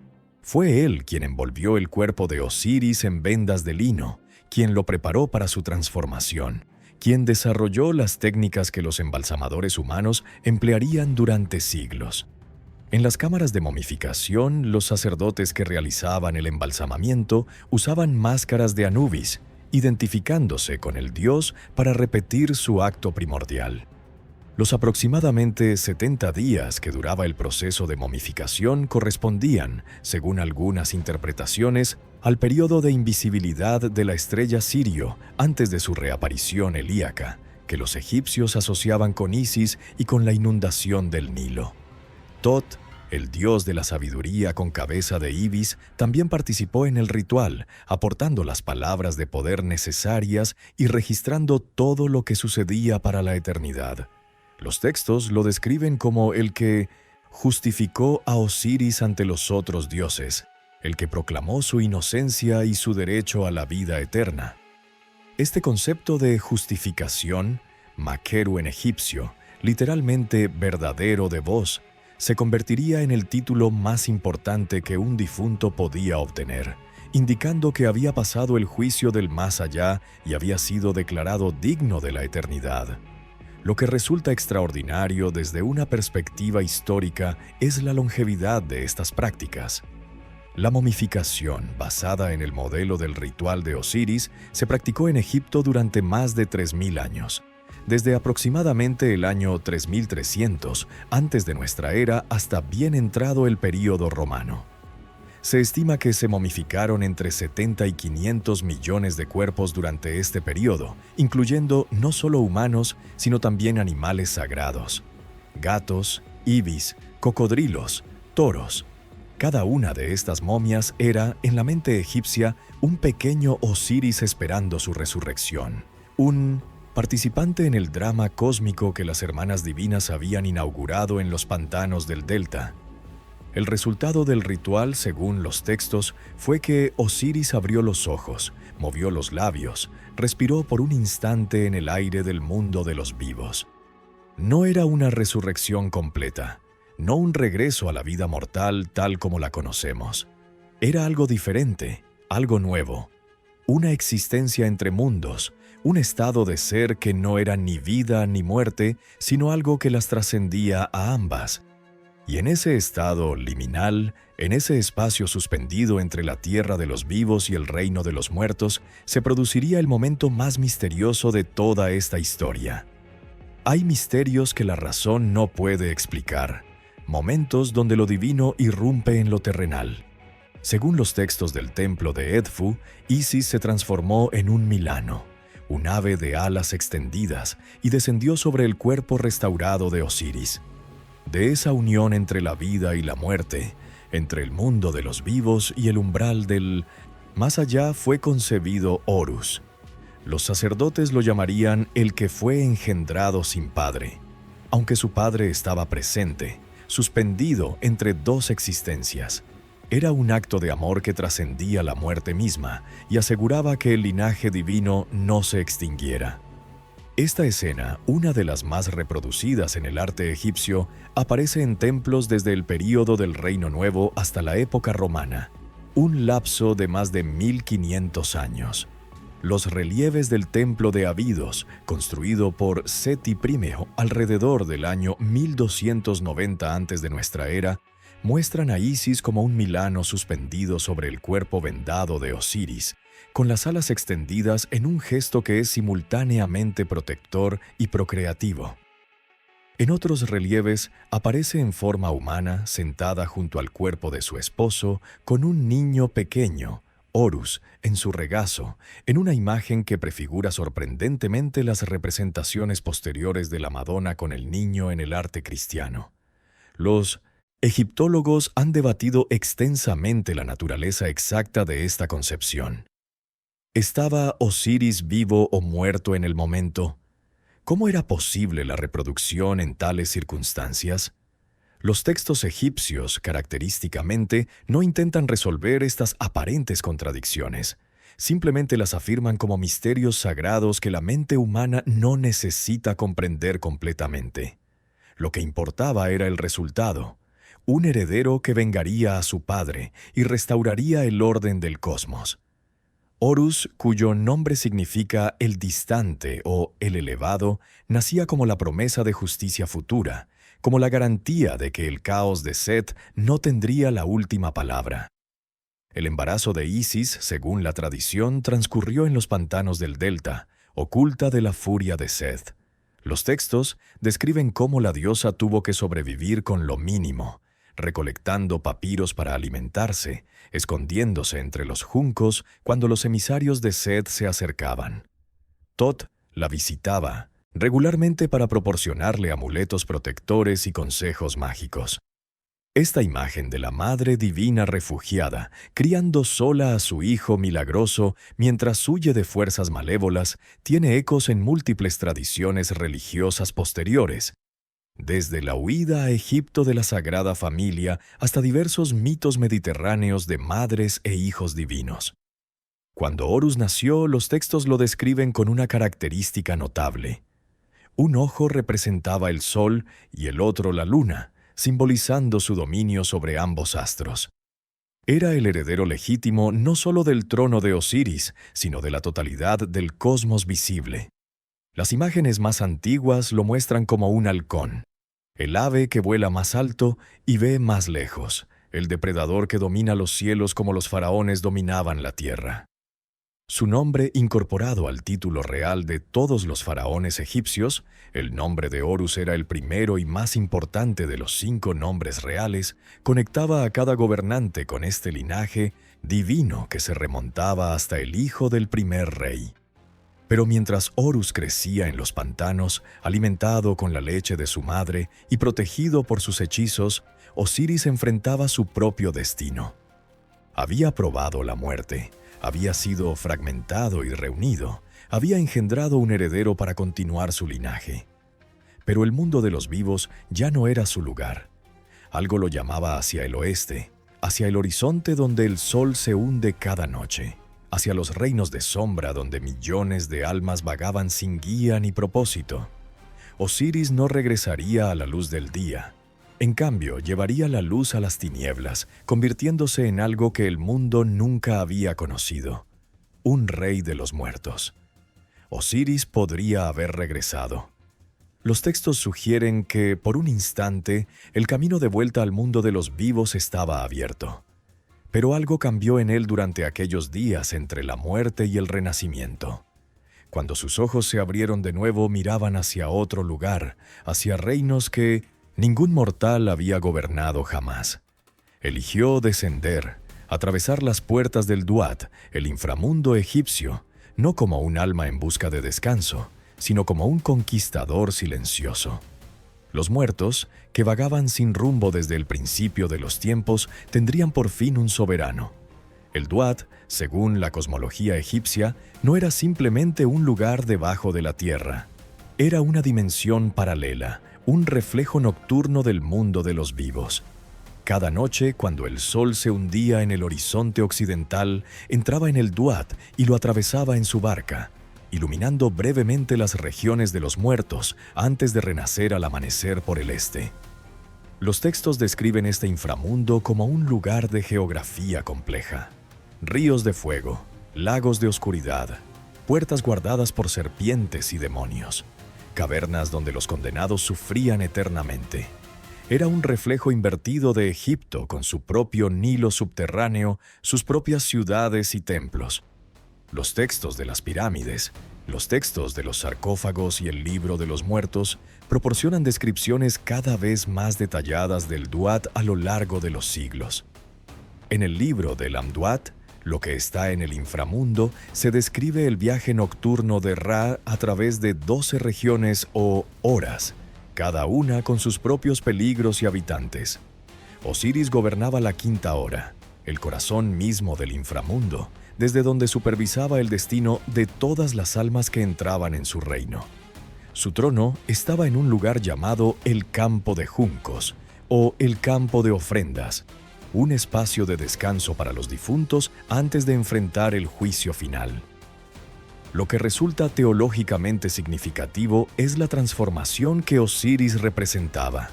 Fue él quien envolvió el cuerpo de Osiris en vendas de lino, quien lo preparó para su transformación, quien desarrolló las técnicas que los embalsamadores humanos emplearían durante siglos. En las cámaras de momificación, los sacerdotes que realizaban el embalsamamiento usaban máscaras de Anubis, identificándose con el dios para repetir su acto primordial. Los aproximadamente 70 días que duraba el proceso de momificación correspondían, según algunas interpretaciones, al periodo de invisibilidad de la estrella Sirio antes de su reaparición helíaca, que los egipcios asociaban con Isis y con la inundación del Nilo. Tot, el dios de la sabiduría con cabeza de ibis, también participó en el ritual, aportando las palabras de poder necesarias y registrando todo lo que sucedía para la eternidad. Los textos lo describen como el que justificó a Osiris ante los otros dioses, el que proclamó su inocencia y su derecho a la vida eterna. Este concepto de justificación, makeru en egipcio, literalmente verdadero de voz, se convertiría en el título más importante que un difunto podía obtener, indicando que había pasado el juicio del más allá y había sido declarado digno de la eternidad. Lo que resulta extraordinario desde una perspectiva histórica es la longevidad de estas prácticas. La momificación, basada en el modelo del ritual de Osiris, se practicó en Egipto durante más de 3000 años. Desde aproximadamente el año 3300 antes de nuestra era hasta bien entrado el período romano. Se estima que se momificaron entre 70 y 500 millones de cuerpos durante este periodo, incluyendo no solo humanos, sino también animales sagrados: gatos, ibis, cocodrilos, toros. Cada una de estas momias era, en la mente egipcia, un pequeño Osiris esperando su resurrección, un participante en el drama cósmico que las hermanas divinas habían inaugurado en los pantanos del delta. El resultado del ritual, según los textos, fue que Osiris abrió los ojos, movió los labios, respiró por un instante en el aire del mundo de los vivos. No era una resurrección completa, no un regreso a la vida mortal tal como la conocemos. Era algo diferente, algo nuevo, una existencia entre mundos, un estado de ser que no era ni vida ni muerte, sino algo que las trascendía a ambas. Y en ese estado liminal, en ese espacio suspendido entre la tierra de los vivos y el reino de los muertos, se produciría el momento más misterioso de toda esta historia. Hay misterios que la razón no puede explicar, momentos donde lo divino irrumpe en lo terrenal. Según los textos del templo de Edfu, Isis se transformó en un milano, un ave de alas extendidas, y descendió sobre el cuerpo restaurado de Osiris. De esa unión entre la vida y la muerte, entre el mundo de los vivos y el umbral del más allá, fue concebido Horus. Los sacerdotes lo llamarían el que fue engendrado sin padre, aunque su padre estaba presente, suspendido entre dos existencias. Era un acto de amor que trascendía la muerte misma y aseguraba que el linaje divino no se extinguiera. Esta escena, una de las más reproducidas en el arte egipcio, aparece en templos desde el período del Reino Nuevo hasta la época romana, un lapso de más de 1500 años. Los relieves del templo de Abidos, construido por Seti I alrededor del año 1290 antes de nuestra era, muestran a Isis como un milano suspendido sobre el cuerpo vendado de Osiris, con las alas extendidas en un gesto que es simultáneamente protector y procreativo. En otros relieves aparece en forma humana, sentada junto al cuerpo de su esposo, con un niño pequeño, Horus, en su regazo, en una imagen que prefigura sorprendentemente las representaciones posteriores de la Madonna con el niño en el arte cristiano. Los egiptólogos han debatido extensamente la naturaleza exacta de esta concepción. ¿Estaba Osiris vivo o muerto en el momento? ¿Cómo era posible la reproducción en tales circunstancias? Los textos egipcios, característicamente, no intentan resolver estas aparentes contradicciones. Simplemente las afirman como misterios sagrados que la mente humana no necesita comprender completamente. Lo que importaba era el resultado: un heredero que vengaría a su padre y restauraría el orden del cosmos. Horus, cuyo nombre significa el distante o el elevado, nacía como la promesa de justicia futura, como la garantía de que el caos de Set no tendría la última palabra. El embarazo de Isis, según la tradición, transcurrió en los pantanos del delta, oculta de la furia de Set. Los textos describen cómo la diosa tuvo que sobrevivir con lo mínimo, recolectando papiros para alimentarse, escondiéndose entre los juncos cuando los emisarios de Set se acercaban. Tot la visitaba regularmente para proporcionarle amuletos protectores y consejos mágicos. Esta imagen de la Madre Divina refugiada, criando sola a su hijo milagroso mientras huye de fuerzas malévolas, tiene ecos en múltiples tradiciones religiosas posteriores, desde la huida a Egipto de la Sagrada Familia hasta diversos mitos mediterráneos de madres e hijos divinos. Cuando Horus nació, los textos lo describen con una característica notable. Un ojo representaba el sol y el otro la luna, simbolizando su dominio sobre ambos astros. Era el heredero legítimo no solo del trono de Osiris, sino de la totalidad del cosmos visible. Las imágenes más antiguas lo muestran como un halcón, el ave que vuela más alto y ve más lejos, el depredador que domina los cielos como los faraones dominaban la tierra. Su nombre, incorporado al título real de todos los faraones egipcios, el nombre de Horus era el primero y más importante de los 5 nombres reales, conectaba a cada gobernante con este linaje divino que se remontaba hasta el hijo del primer rey. Pero mientras Horus crecía en los pantanos, alimentado con la leche de su madre y protegido por sus hechizos, Osiris enfrentaba su propio destino. Había probado la muerte, había sido fragmentado y reunido, había engendrado un heredero para continuar su linaje. Pero el mundo de los vivos ya no era su lugar. Algo lo llamaba hacia el oeste, hacia el horizonte donde el sol se hunde cada noche, hacia los reinos de sombra donde millones de almas vagaban sin guía ni propósito. Osiris no regresaría a la luz del día. En cambio, llevaría la luz a las tinieblas, convirtiéndose en algo que el mundo nunca había conocido: un rey de los muertos. Osiris podría haber regresado. Los textos sugieren que, por un instante, el camino de vuelta al mundo de los vivos estaba abierto. Pero algo cambió en él durante aquellos días entre la muerte y el renacimiento. Cuando sus ojos se abrieron de nuevo, miraban hacia otro lugar, hacia reinos que ningún mortal había gobernado jamás. Eligió descender, atravesar las puertas del Duat, el inframundo egipcio, no como un alma en busca de descanso, sino como un conquistador silencioso. Los muertos, que vagaban sin rumbo desde el principio de los tiempos, tendrían por fin un soberano. El Duat, según la cosmología egipcia, no era simplemente un lugar debajo de la tierra. Era una dimensión paralela, un reflejo nocturno del mundo de los vivos. Cada noche, cuando el sol se hundía en el horizonte occidental, entraba en el Duat y lo atravesaba en su barca, iluminando brevemente las regiones de los muertos antes de renacer al amanecer por el este. Los textos describen este inframundo como un lugar de geografía compleja. Ríos de fuego, lagos de oscuridad, puertas guardadas por serpientes y demonios, cavernas donde los condenados sufrían eternamente. Era un reflejo invertido de Egipto, con su propio Nilo subterráneo, sus propias ciudades y templos. Los textos de las pirámides, los textos de los sarcófagos y el libro de los muertos proporcionan descripciones cada vez más detalladas del Duat a lo largo de los siglos. En el libro del Amduat, lo que está en el inframundo, se describe el viaje nocturno de Ra a través de 12 regiones o horas, cada una con sus propios peligros y habitantes. Osiris gobernaba la quinta hora, el corazón mismo del inframundo, desde donde supervisaba el destino de todas las almas que entraban en su reino. Su trono estaba en un lugar llamado el Campo de Juncos, o el campo de ofrendas, un espacio de descanso para los difuntos antes de enfrentar el juicio final. Lo que resulta teológicamente significativo es la transformación que Osiris representaba.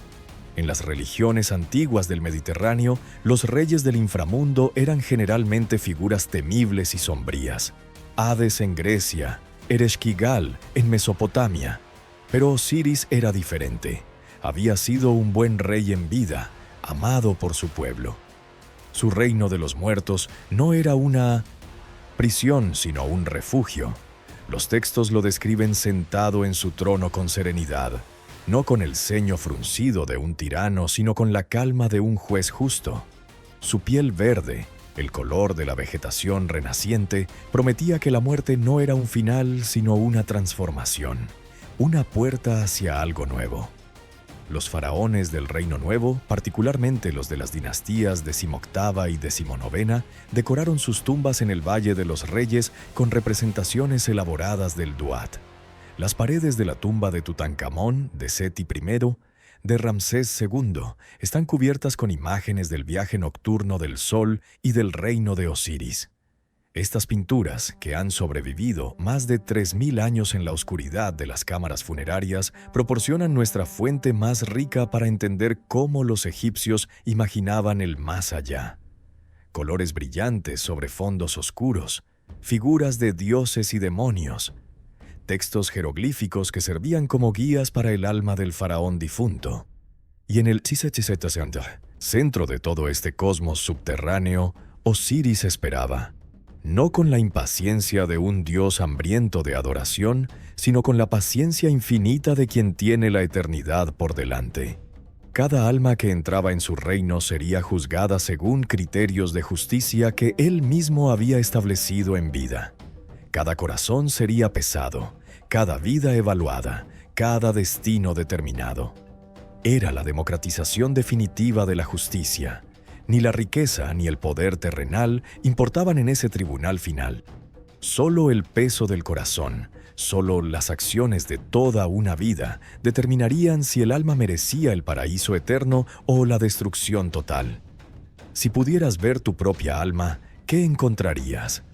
En las religiones antiguas del Mediterráneo, los reyes del inframundo eran generalmente figuras temibles y sombrías. Hades en Grecia, Ereshkigal en Mesopotamia. Pero Osiris era diferente. Había sido un buen rey en vida, amado por su pueblo. Su reino de los muertos no era una prisión, sino un refugio. Los textos lo describen sentado en su trono con serenidad, no con el ceño fruncido de un tirano, sino con la calma de un juez justo. Su piel verde, el color de la vegetación renaciente, prometía que la muerte no era un final, sino una transformación, una puerta hacia algo nuevo. Los faraones del Reino Nuevo, particularmente los de las dinastías XVIII y XIX, decoraron sus tumbas en el Valle de los Reyes con representaciones elaboradas del Duat. Las paredes de la tumba de Tutankamón, de Seti I, de Ramsés II, están cubiertas con imágenes del viaje nocturno del Sol y del reino de Osiris. Estas pinturas, que han sobrevivido más de 3000 años en la oscuridad de las cámaras funerarias, proporcionan nuestra fuente más rica para entender cómo los egipcios imaginaban el más allá. Colores brillantes sobre fondos oscuros, figuras de dioses y demonios, textos jeroglíficos que servían como guías para el alma del faraón difunto. Y en el centro de todo este cosmos subterráneo, Osiris esperaba, no con la impaciencia de un dios hambriento de adoración, sino con la paciencia infinita de quien tiene la eternidad por delante. Cada alma que entraba en su reino sería juzgada según criterios de justicia que él mismo había establecido en vida. Cada corazón sería pesado, cada vida evaluada, cada destino determinado. Era la democratización definitiva de la justicia. Ni la riqueza ni el poder terrenal importaban en ese tribunal final. Solo el peso del corazón, solo las acciones de toda una vida determinarían si el alma merecía el paraíso eterno o la destrucción total. Si pudieras ver tu propia alma, ¿qué encontrarías?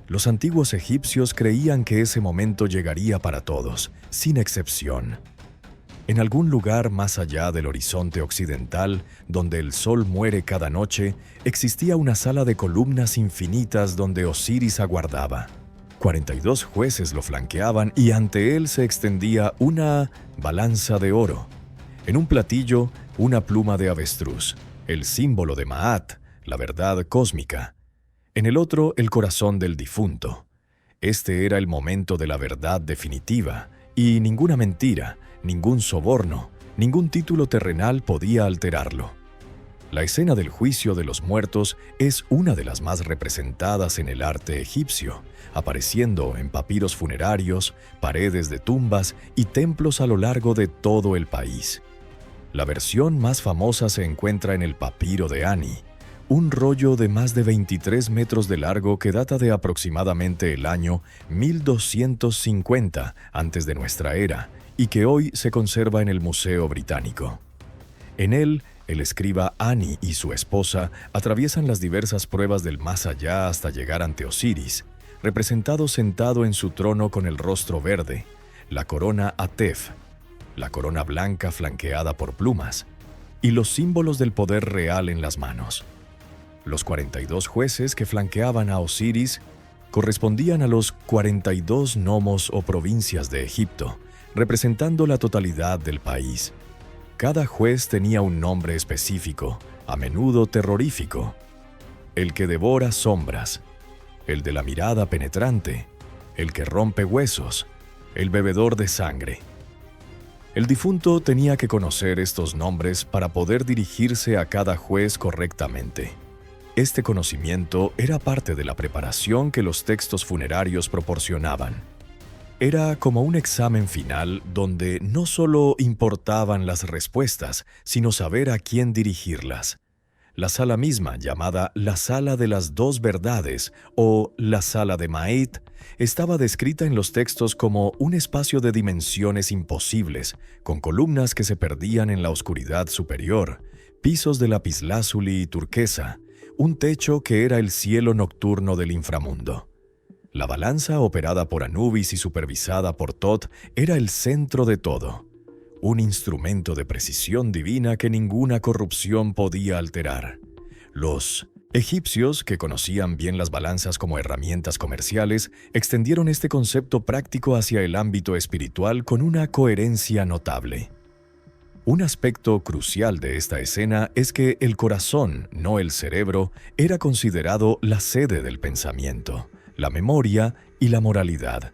Los antiguos egipcios creían que ese momento llegaría para todos, sin excepción. En algún lugar más allá del horizonte occidental, donde el sol muere cada noche, existía una sala de columnas infinitas donde Osiris aguardaba. 42 jueces lo flanqueaban y ante él se extendía una balanza de oro. En un platillo, una pluma de avestruz, el símbolo de Maat, la verdad cósmica. En el otro, el corazón del difunto. Este era el momento de la verdad definitiva, y ninguna mentira, ningún soborno, ningún título terrenal podía alterarlo. La escena del juicio de los muertos es una de las más representadas en el arte egipcio, apareciendo en papiros funerarios, paredes de tumbas y templos a lo largo de todo el país. La versión más famosa se encuentra en el papiro de Ani, un rollo de más de 23 metros de largo que data de aproximadamente el año 1250 antes de nuestra era y que hoy se conserva en el Museo Británico. En él, el escriba Ani y su esposa atraviesan las diversas pruebas del más allá hasta llegar ante Osiris, representado sentado en su trono con el rostro verde, la corona Atef, la corona blanca flanqueada por plumas, y los símbolos del poder real en las manos. Los 42 jueces que flanqueaban a Osiris correspondían a los 42 nomos o provincias de Egipto, representando la totalidad del país. Cada juez tenía un nombre específico, a menudo terrorífico. El que devora sombras, el de la mirada penetrante, el que rompe huesos, el bebedor de sangre. El difunto tenía que conocer estos nombres para poder dirigirse a cada juez correctamente. Este conocimiento era parte de la preparación que los textos funerarios proporcionaban. Era como un examen final donde no solo importaban las respuestas, sino saber a quién dirigirlas. La sala misma, llamada la Sala de las Dos Verdades o la Sala de Maat, estaba descrita en los textos como un espacio de dimensiones imposibles, con columnas que se perdían en la oscuridad superior, pisos de lapislázuli y turquesa, un techo que era el cielo nocturno del inframundo. La balanza operada por Anubis y supervisada por Thoth era el centro de todo, un instrumento de precisión divina que ninguna corrupción podía alterar. Los egipcios, que conocían bien las balanzas como herramientas comerciales, extendieron este concepto práctico hacia el ámbito espiritual con una coherencia notable. Un aspecto crucial de esta escena es que el corazón, no el cerebro, era considerado la sede del pensamiento, la memoria y la moralidad.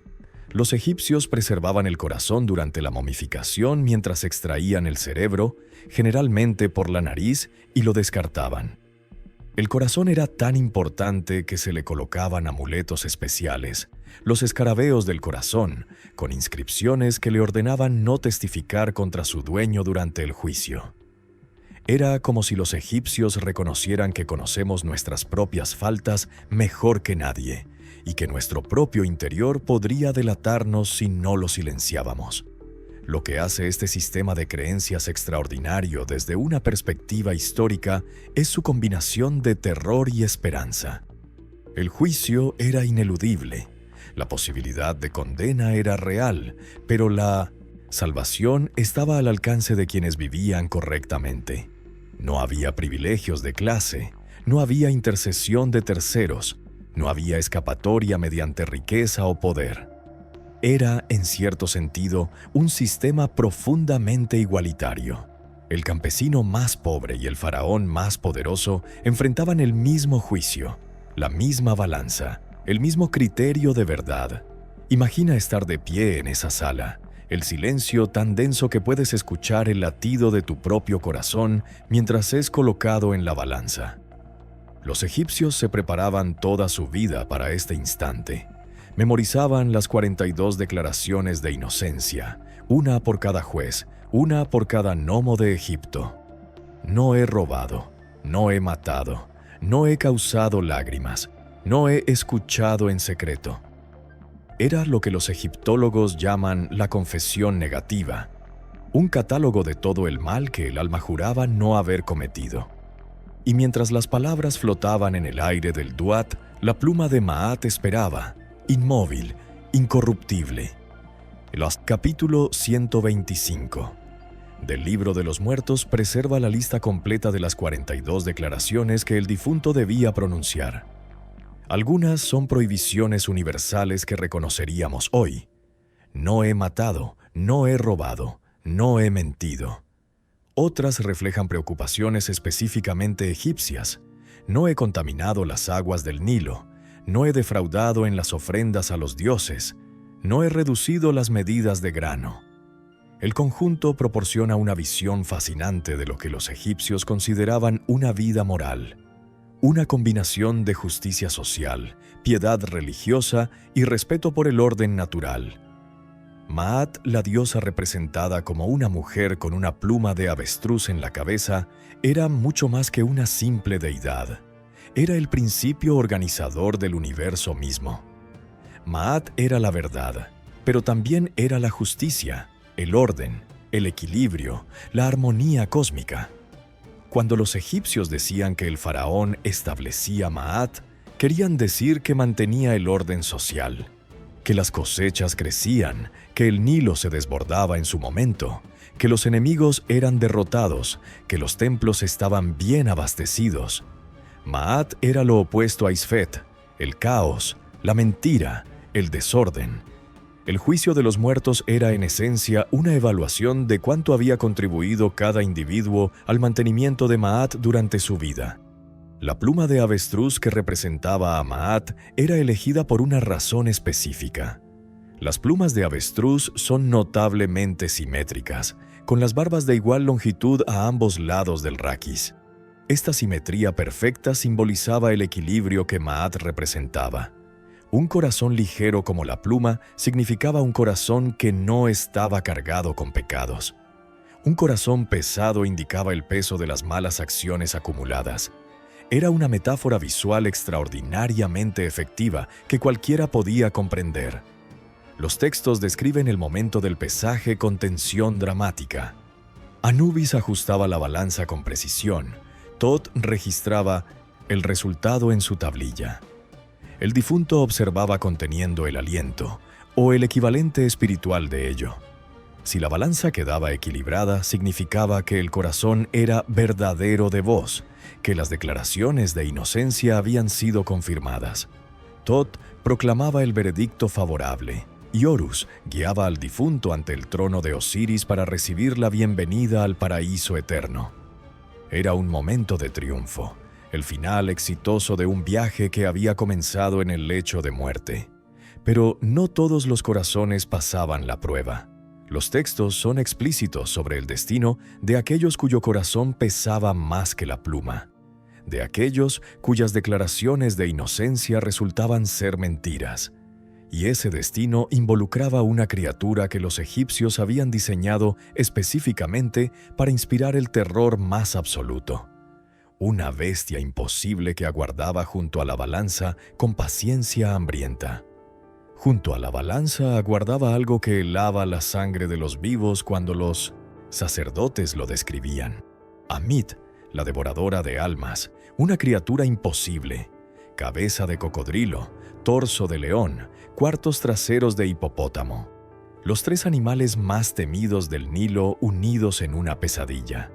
Los egipcios preservaban el corazón durante la momificación mientras extraían el cerebro, generalmente por la nariz, y lo descartaban. El corazón era tan importante que se le colocaban amuletos especiales, los escarabeos del corazón, con inscripciones que le ordenaban no testificar contra su dueño durante el juicio. Era como si los egipcios reconocieran que conocemos nuestras propias faltas mejor que nadie, y que nuestro propio interior podría delatarnos si no lo silenciábamos. Lo que hace este sistema de creencias extraordinario desde una perspectiva histórica es su combinación de terror y esperanza. El juicio era ineludible, la posibilidad de condena era real, pero la salvación estaba al alcance de quienes vivían correctamente. No había privilegios de clase, no había intercesión de terceros, no había escapatoria mediante riqueza o poder. Era, en cierto sentido, un sistema profundamente igualitario. El campesino más pobre y el faraón más poderoso enfrentaban el mismo juicio, la misma balanza, el mismo criterio de verdad. Imagina estar de pie en esa sala, el silencio tan denso que puedes escuchar el latido de tu propio corazón mientras es colocado en la balanza. Los egipcios se preparaban toda su vida para este instante. Memorizaban las 42 declaraciones de inocencia, una por cada juez, una por cada gnomo de Egipto. No he robado, no he matado, no he causado lágrimas, no he escuchado en secreto. Era lo que los egiptólogos llaman la confesión negativa, un catálogo de todo el mal que el alma juraba no haber cometido. Y mientras las palabras flotaban en el aire del Duat, la pluma de Maat esperaba, inmóvil, incorruptible. El capítulo 125 del Libro de los Muertos preserva la lista completa de las 42 declaraciones que el difunto debía pronunciar. Algunas son prohibiciones universales que reconoceríamos hoy. No he matado, no he robado, no he mentido. Otras reflejan preocupaciones específicamente egipcias. No he contaminado las aguas del Nilo, no he defraudado en las ofrendas a los dioses, no he reducido las medidas de grano. El conjunto proporciona una visión fascinante de lo que los egipcios consideraban una vida moral, una combinación de justicia social, piedad religiosa y respeto por el orden natural. Maat, la diosa representada como una mujer con una pluma de avestruz en la cabeza, era mucho más que una simple deidad. Era el principio organizador del universo mismo. Maat era la verdad, pero también era la justicia, el orden, el equilibrio, la armonía cósmica. Cuando los egipcios decían que el faraón establecía Maat, querían decir que mantenía el orden social, que las cosechas crecían, que el Nilo se desbordaba en su momento, que los enemigos eran derrotados, que los templos estaban bien abastecidos. Maat era lo opuesto a Isfet, el caos, la mentira, el desorden. El juicio de los muertos era en esencia una evaluación de cuánto había contribuido cada individuo al mantenimiento de Maat durante su vida. La pluma de avestruz que representaba a Maat era elegida por una razón específica. Las plumas de avestruz son notablemente simétricas, con las barbas de igual longitud a ambos lados del raquis. Esta simetría perfecta simbolizaba el equilibrio que Maat representaba. Un corazón ligero como la pluma significaba un corazón que no estaba cargado con pecados. Un corazón pesado indicaba el peso de las malas acciones acumuladas. Era una metáfora visual extraordinariamente efectiva que cualquiera podía comprender. Los textos describen el momento del pesaje con tensión dramática. Anubis ajustaba la balanza con precisión. Tot registraba el resultado en su tablilla. El difunto observaba conteniendo el aliento, o el equivalente espiritual de ello. Si la balanza quedaba equilibrada, significaba que el corazón era verdadero de voz, que las declaraciones de inocencia habían sido confirmadas. Tot proclamaba el veredicto favorable, y Horus guiaba al difunto ante el trono de Osiris para recibir la bienvenida al paraíso eterno. Era un momento de triunfo, el final exitoso de un viaje que había comenzado en el lecho de muerte. Pero no todos los corazones pasaban la prueba. Los textos son explícitos sobre el destino de aquellos cuyo corazón pesaba más que la pluma, de aquellos cuyas declaraciones de inocencia resultaban ser mentiras. Y ese destino involucraba una criatura que los egipcios habían diseñado específicamente para inspirar el terror más absoluto. Una bestia imposible que aguardaba junto a la balanza con paciencia hambrienta. Junto a la balanza aguardaba algo que helaba la sangre de los vivos cuando los sacerdotes lo describían. Amit, la devoradora de almas, una criatura imposible, cabeza de cocodrilo, torso de león, cuartos traseros de hipopótamo. Los tres animales más temidos del Nilo unidos en una pesadilla.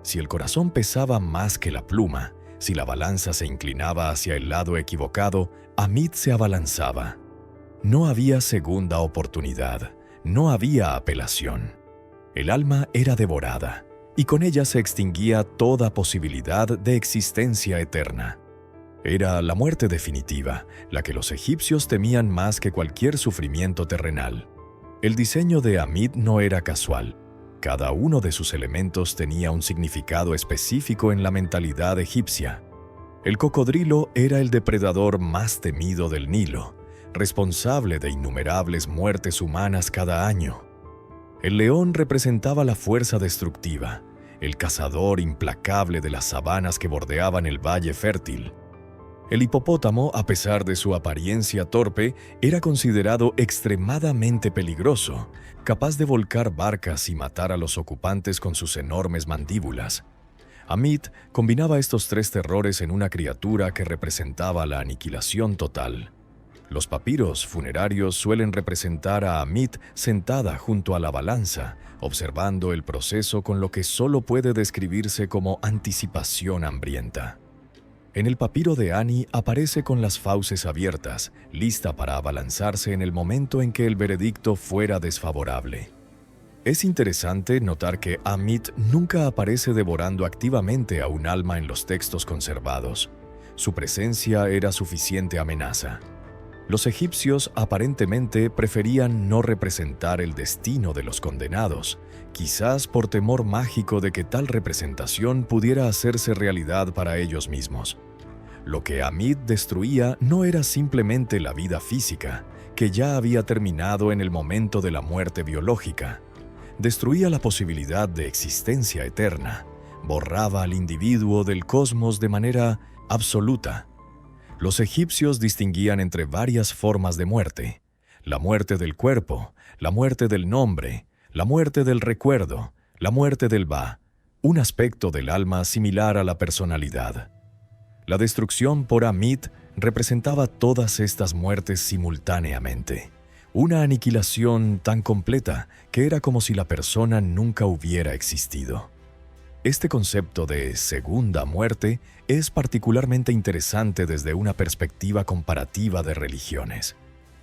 Si el corazón pesaba más que la pluma, si la balanza se inclinaba hacia el lado equivocado, Amit se abalanzaba. No había segunda oportunidad, no había apelación. El alma era devorada, y con ella se extinguía toda posibilidad de existencia eterna. Era la muerte definitiva, la que los egipcios temían más que cualquier sufrimiento terrenal. El diseño de Amit no era casual. Cada uno de sus elementos tenía un significado específico en la mentalidad egipcia. El cocodrilo era el depredador más temido del Nilo, responsable de innumerables muertes humanas cada año. El león representaba la fuerza destructiva, el cazador implacable de las sabanas que bordeaban el valle fértil. El hipopótamo, a pesar de su apariencia torpe, era considerado extremadamente peligroso, capaz de volcar barcas y matar a los ocupantes con sus enormes mandíbulas. Amit combinaba estos tres terrores en una criatura que representaba la aniquilación total. Los papiros funerarios suelen representar a Amit sentada junto a la balanza, observando el proceso con lo que solo puede describirse como anticipación hambrienta. En el papiro de Ani aparece con las fauces abiertas, lista para abalanzarse en el momento en que el veredicto fuera desfavorable. Es interesante notar que Amit nunca aparece devorando activamente a un alma en los textos conservados. Su presencia era suficiente amenaza. Los egipcios aparentemente preferían no representar el destino de los condenados, quizás por temor mágico de que tal representación pudiera hacerse realidad para ellos mismos. Lo que Amit destruía no era simplemente la vida física, que ya había terminado en el momento de la muerte biológica. Destruía la posibilidad de existencia eterna, borraba al individuo del cosmos de manera absoluta. Los egipcios distinguían entre varias formas de muerte: la muerte del cuerpo, la muerte del nombre, la muerte del recuerdo, la muerte del Ba, un aspecto del alma similar a la personalidad. La destrucción por Amit representaba todas estas muertes simultáneamente, una aniquilación tan completa que era como si la persona nunca hubiera existido. Este concepto de segunda muerte es particularmente interesante desde una perspectiva comparativa de religiones.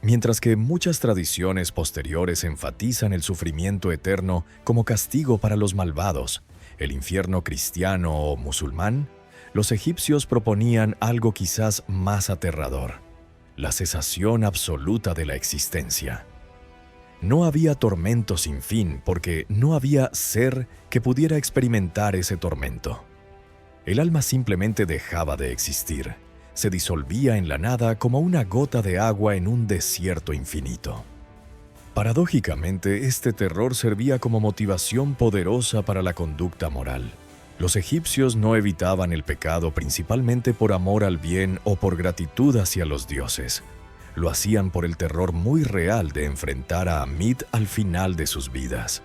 Mientras que muchas tradiciones posteriores enfatizan el sufrimiento eterno como castigo para los malvados, el infierno cristiano o musulmán, los egipcios proponían algo quizás más aterrador: la cesación absoluta de la existencia. No había tormento sin fin porque no había ser que pudiera experimentar ese tormento. El alma simplemente dejaba de existir, se disolvía en la nada como una gota de agua en un desierto infinito. Paradójicamente, este terror servía como motivación poderosa para la conducta moral. Los egipcios no evitaban el pecado principalmente por amor al bien o por gratitud hacia los dioses. Lo hacían por el terror muy real de enfrentar a Amit al final de sus vidas.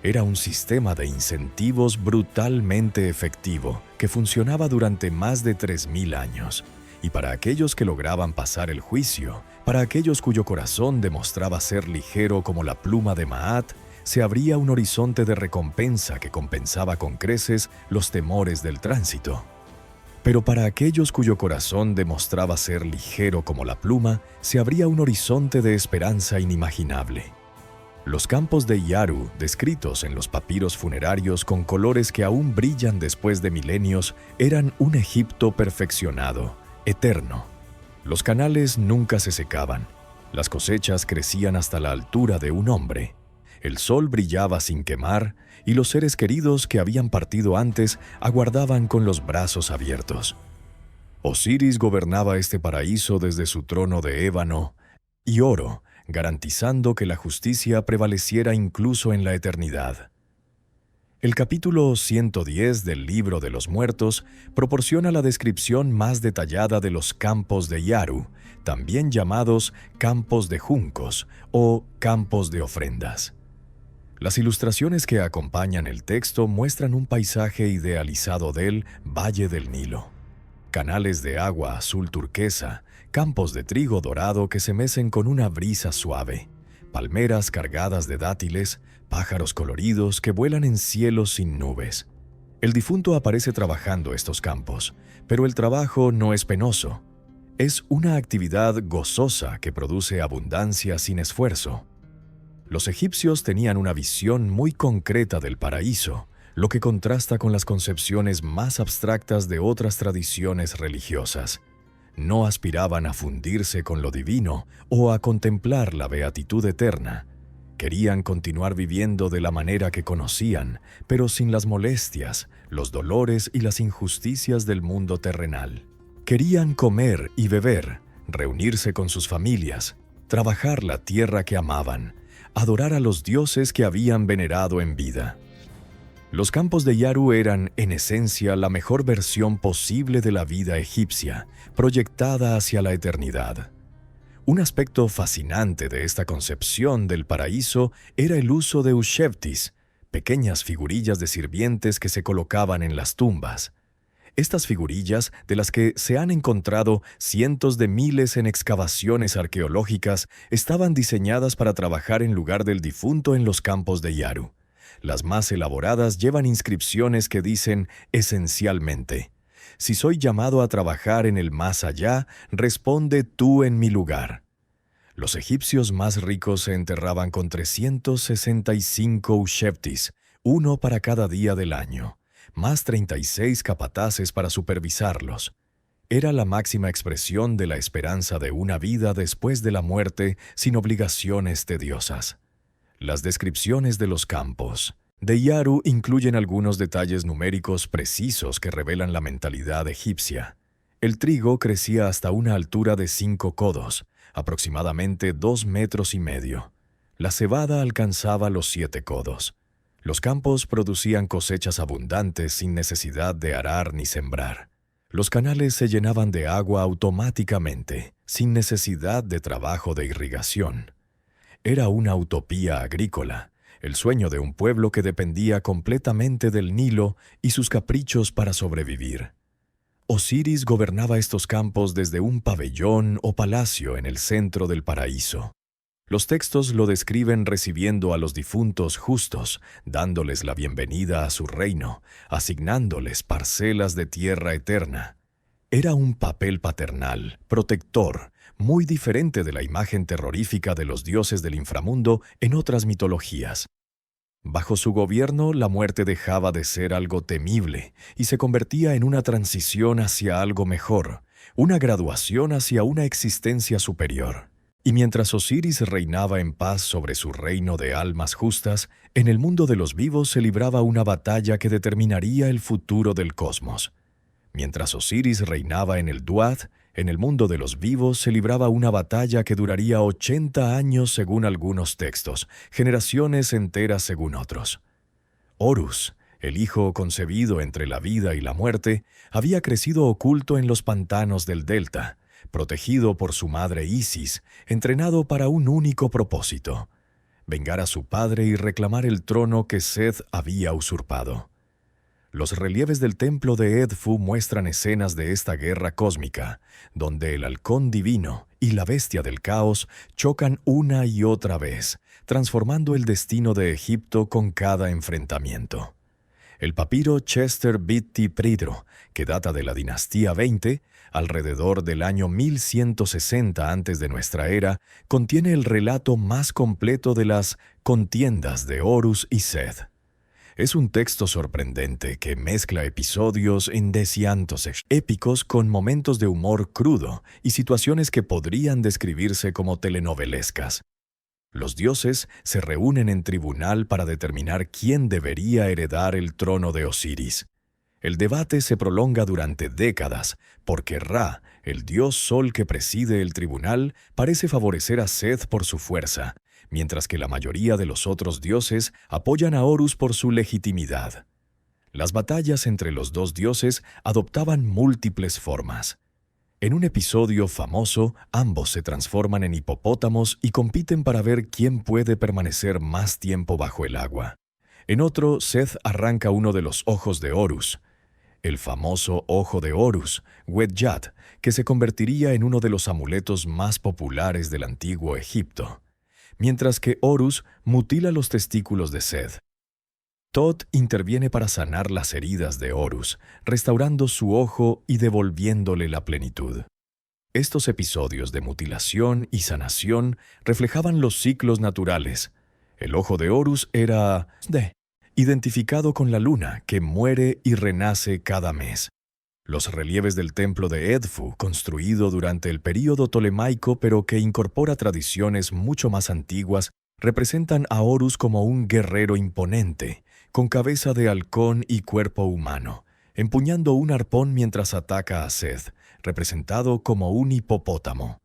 Era un sistema de incentivos brutalmente efectivo que funcionaba durante más de 3000 años. Y para aquellos que lograban pasar el juicio, para aquellos cuyo corazón demostraba ser ligero como la pluma de Maat, se abría un horizonte de recompensa que compensaba con creces los temores del tránsito. Pero para aquellos cuyo corazón demostraba ser ligero como la pluma, se abría un horizonte de esperanza inimaginable. Los campos de Yaru, descritos en los papiros funerarios con colores que aún brillan después de milenios, eran un Egipto perfeccionado, eterno. Los canales nunca se secaban. Las cosechas crecían hasta la altura de un hombre. El sol brillaba sin quemar y los seres queridos que habían partido antes aguardaban con los brazos abiertos. Osiris gobernaba este paraíso desde su trono de ébano y oro, garantizando que la justicia prevaleciera incluso en la eternidad. El capítulo 110 del Libro de los Muertos proporciona la descripción más detallada de los campos de Yaru, también llamados campos de juncos o campos de ofrendas. Las ilustraciones que acompañan el texto muestran un paisaje idealizado del Valle del Nilo. Canales de agua azul turquesa, campos de trigo dorado que se mecen con una brisa suave, palmeras cargadas de dátiles, pájaros coloridos que vuelan en cielos sin nubes. El difunto aparece trabajando estos campos, pero el trabajo no es penoso. Es una actividad gozosa que produce abundancia sin esfuerzo. Los egipcios tenían una visión muy concreta del paraíso, lo que contrasta con las concepciones más abstractas de otras tradiciones religiosas. No aspiraban a fundirse con lo divino o a contemplar la beatitud eterna. Querían continuar viviendo de la manera que conocían, pero sin las molestias, los dolores y las injusticias del mundo terrenal. Querían comer y beber, reunirse con sus familias, trabajar la tierra que amaban, adorar a los dioses que habían venerado en vida. Los campos de Yaru eran, en esencia, la mejor versión posible de la vida egipcia, proyectada hacia la eternidad. Un aspecto fascinante de esta concepción del paraíso era el uso de ushebtis, pequeñas figurillas de sirvientes que se colocaban en las tumbas. Estas figurillas, de las que se han encontrado cientos de miles en excavaciones arqueológicas, estaban diseñadas para trabajar en lugar del difunto en los campos de Yaru. Las más elaboradas llevan inscripciones que dicen esencialmente: «Si soy llamado a trabajar en el más allá, responde tú en mi lugar». Los egipcios más ricos se enterraban con 365 ushebtis, uno para cada día del año, más 36 capataces para supervisarlos. Era la máxima expresión de la esperanza de una vida después de la muerte sin obligaciones tediosas. Las descripciones de los campos de Yaru incluyen algunos detalles numéricos precisos que revelan la mentalidad egipcia. El trigo crecía hasta una altura de 5 codos, aproximadamente 2,5 metros. La cebada alcanzaba los 7 codos. Los campos producían cosechas abundantes sin necesidad de arar ni sembrar. Los canales se llenaban de agua automáticamente, sin necesidad de trabajo de irrigación. Era una utopía agrícola, el sueño de un pueblo que dependía completamente del Nilo y sus caprichos para sobrevivir. Osiris gobernaba estos campos desde un pabellón o palacio en el centro del paraíso. Los textos lo describen recibiendo a los difuntos justos, dándoles la bienvenida a su reino, asignándoles parcelas de tierra eterna. Era un papel paternal, protector, muy diferente de la imagen terrorífica de los dioses del inframundo en otras mitologías. Bajo su gobierno, la muerte dejaba de ser algo temible y se convertía en una transición hacia algo mejor, una graduación hacia una existencia superior. Y mientras Osiris reinaba en paz sobre su reino de almas justas, en el mundo de los vivos se libraba una batalla que determinaría el futuro del cosmos. Mientras Osiris reinaba en el Duat, en el mundo de los vivos se libraba una batalla que duraría 80 años según algunos textos, generaciones enteras según otros. Horus, el hijo concebido entre la vida y la muerte, había crecido oculto en los pantanos del delta, protegido por su madre Isis, entrenado para un único propósito: vengar a su padre y reclamar el trono que Seth había usurpado. Los relieves del templo de Edfu muestran escenas de esta guerra cósmica, donde el halcón divino y la bestia del caos chocan una y otra vez, transformando el destino de Egipto con cada enfrentamiento. El papiro Chester Beatty Pridro, que data de la dinastía 20, alrededor del año 1160 antes de nuestra era, contiene el relato más completo de las contiendas de Horus y Seth. Es un texto sorprendente que mezcla episodios indeciantos épicos con momentos de humor crudo y situaciones que podrían describirse como telenovelescas. Los dioses se reúnen en tribunal para determinar quién debería heredar el trono de Osiris. El debate se prolonga durante décadas, porque Ra, el dios sol que preside el tribunal, parece favorecer a Seth por su fuerza, mientras que la mayoría de los otros dioses apoyan a Horus por su legitimidad. Las batallas entre los dos dioses adoptaban múltiples formas. En un episodio famoso, ambos se transforman en hipopótamos y compiten para ver quién puede permanecer más tiempo bajo el agua. En otro, Seth arranca uno de los ojos de Horus, el famoso Ojo de Horus, Wedjat, que se convertiría en uno de los amuletos más populares del antiguo Egipto, mientras que Horus mutila los testículos de Seth. Thoth interviene para sanar las heridas de Horus, restaurando su ojo y devolviéndole la plenitud. Estos episodios de mutilación y sanación reflejaban los ciclos naturales. El ojo de Horus era identificado con la luna, que muere y renace cada mes. Los relieves del templo de Edfu, construido durante el período tolemaico pero que incorpora tradiciones mucho más antiguas, representan a Horus como un guerrero imponente, con cabeza de halcón y cuerpo humano, empuñando un arpón mientras ataca a Seth, representado como un hipopótamo.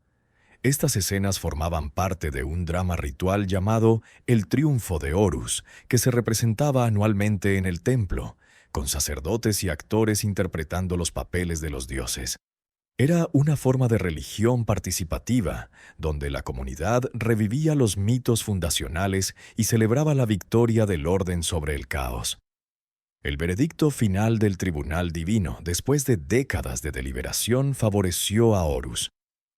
Estas escenas formaban parte de un drama ritual llamado El Triunfo de Horus, que se representaba anualmente en el templo, con sacerdotes y actores interpretando los papeles de los dioses. Era una forma de religión participativa, donde la comunidad revivía los mitos fundacionales y celebraba la victoria del orden sobre el caos. El veredicto final del tribunal divino, después de décadas de deliberación, favoreció a Horus.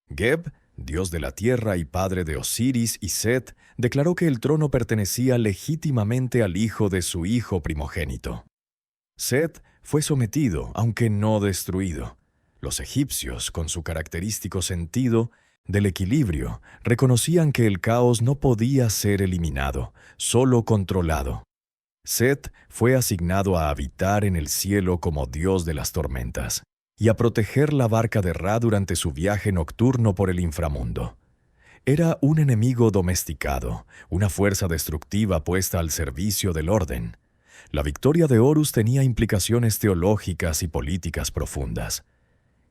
Geb, dios de la tierra y padre de Osiris y Set, declaró que el trono pertenecía legítimamente al hijo de su hijo primogénito. Set fue sometido, aunque no destruido. Los egipcios, con su característico sentido del equilibrio, reconocían que el caos no podía ser eliminado, solo controlado. Set fue asignado a habitar en el cielo como dios de las tormentas y a proteger la barca de Ra durante su viaje nocturno por el inframundo. Era un enemigo domesticado, una fuerza destructiva puesta al servicio del orden. La victoria de Horus tenía implicaciones teológicas y políticas profundas.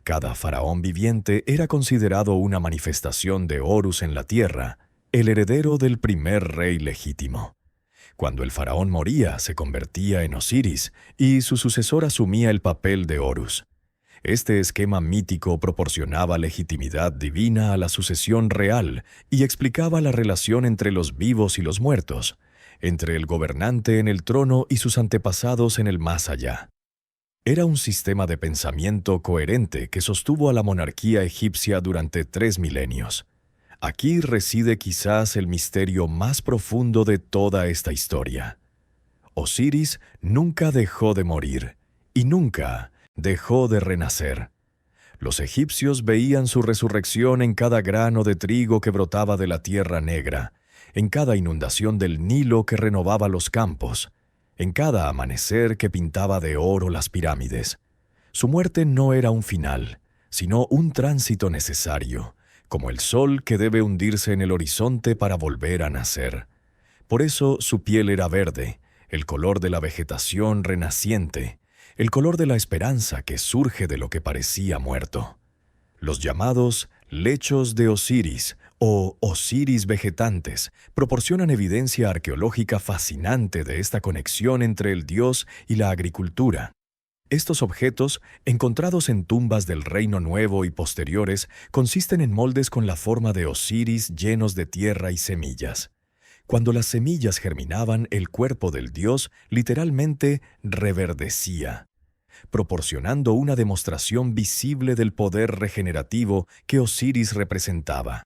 Cada faraón viviente era considerado una manifestación de Horus en la tierra, el heredero del primer rey legítimo. Cuando el faraón moría, se convertía en Osiris y su sucesor asumía el papel de Horus. Este esquema mítico proporcionaba legitimidad divina a la sucesión real y explicaba la relación entre los vivos y los muertos, entre el gobernante en el trono y sus antepasados en el más allá. Era un sistema de pensamiento coherente que sostuvo a la monarquía egipcia durante 3 milenios. Aquí reside quizás el misterio más profundo de toda esta historia. Osiris nunca dejó de morir y nunca dejó de renacer. Los egipcios veían su resurrección en cada grano de trigo que brotaba de la tierra negra, en cada inundación del Nilo que renovaba los campos, en cada amanecer que pintaba de oro las pirámides. Su muerte no era un final, sino un tránsito necesario, como el sol que debe hundirse en el horizonte para volver a nacer. Por eso su piel era verde, el color de la vegetación renaciente, el color de la esperanza que surge de lo que parecía muerto. Los llamados lechos de Osiris o Osiris vegetantes proporcionan evidencia arqueológica fascinante de esta conexión entre el dios y la agricultura. Estos objetos, encontrados en tumbas del Reino Nuevo y posteriores, consisten en moldes con la forma de Osiris llenos de tierra y semillas. Cuando las semillas germinaban, el cuerpo del dios literalmente reverdecía, proporcionando una demostración visible del poder regenerativo que Osiris representaba.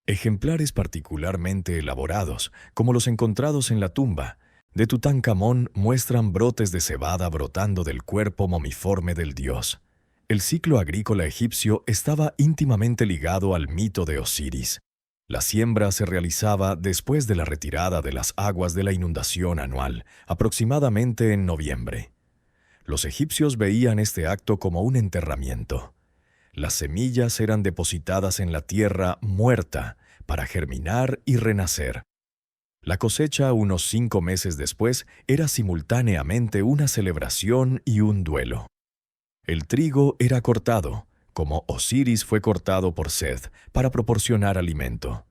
Ejemplares particularmente elaborados, como los encontrados en la tumba de Tutankamón, muestran brotes de cebada brotando del cuerpo momiforme del dios. El ciclo agrícola egipcio estaba íntimamente ligado al mito de Osiris. La siembra se realizaba después de la retirada de las aguas de la inundación anual, aproximadamente en noviembre. Los egipcios veían este acto como un enterramiento. Las semillas eran depositadas en la tierra muerta para germinar y renacer. La cosecha, unos 5 meses después, era simultáneamente una celebración y un duelo. El trigo era cortado, como Osiris fue cortado por Seth, para proporcionar alimento.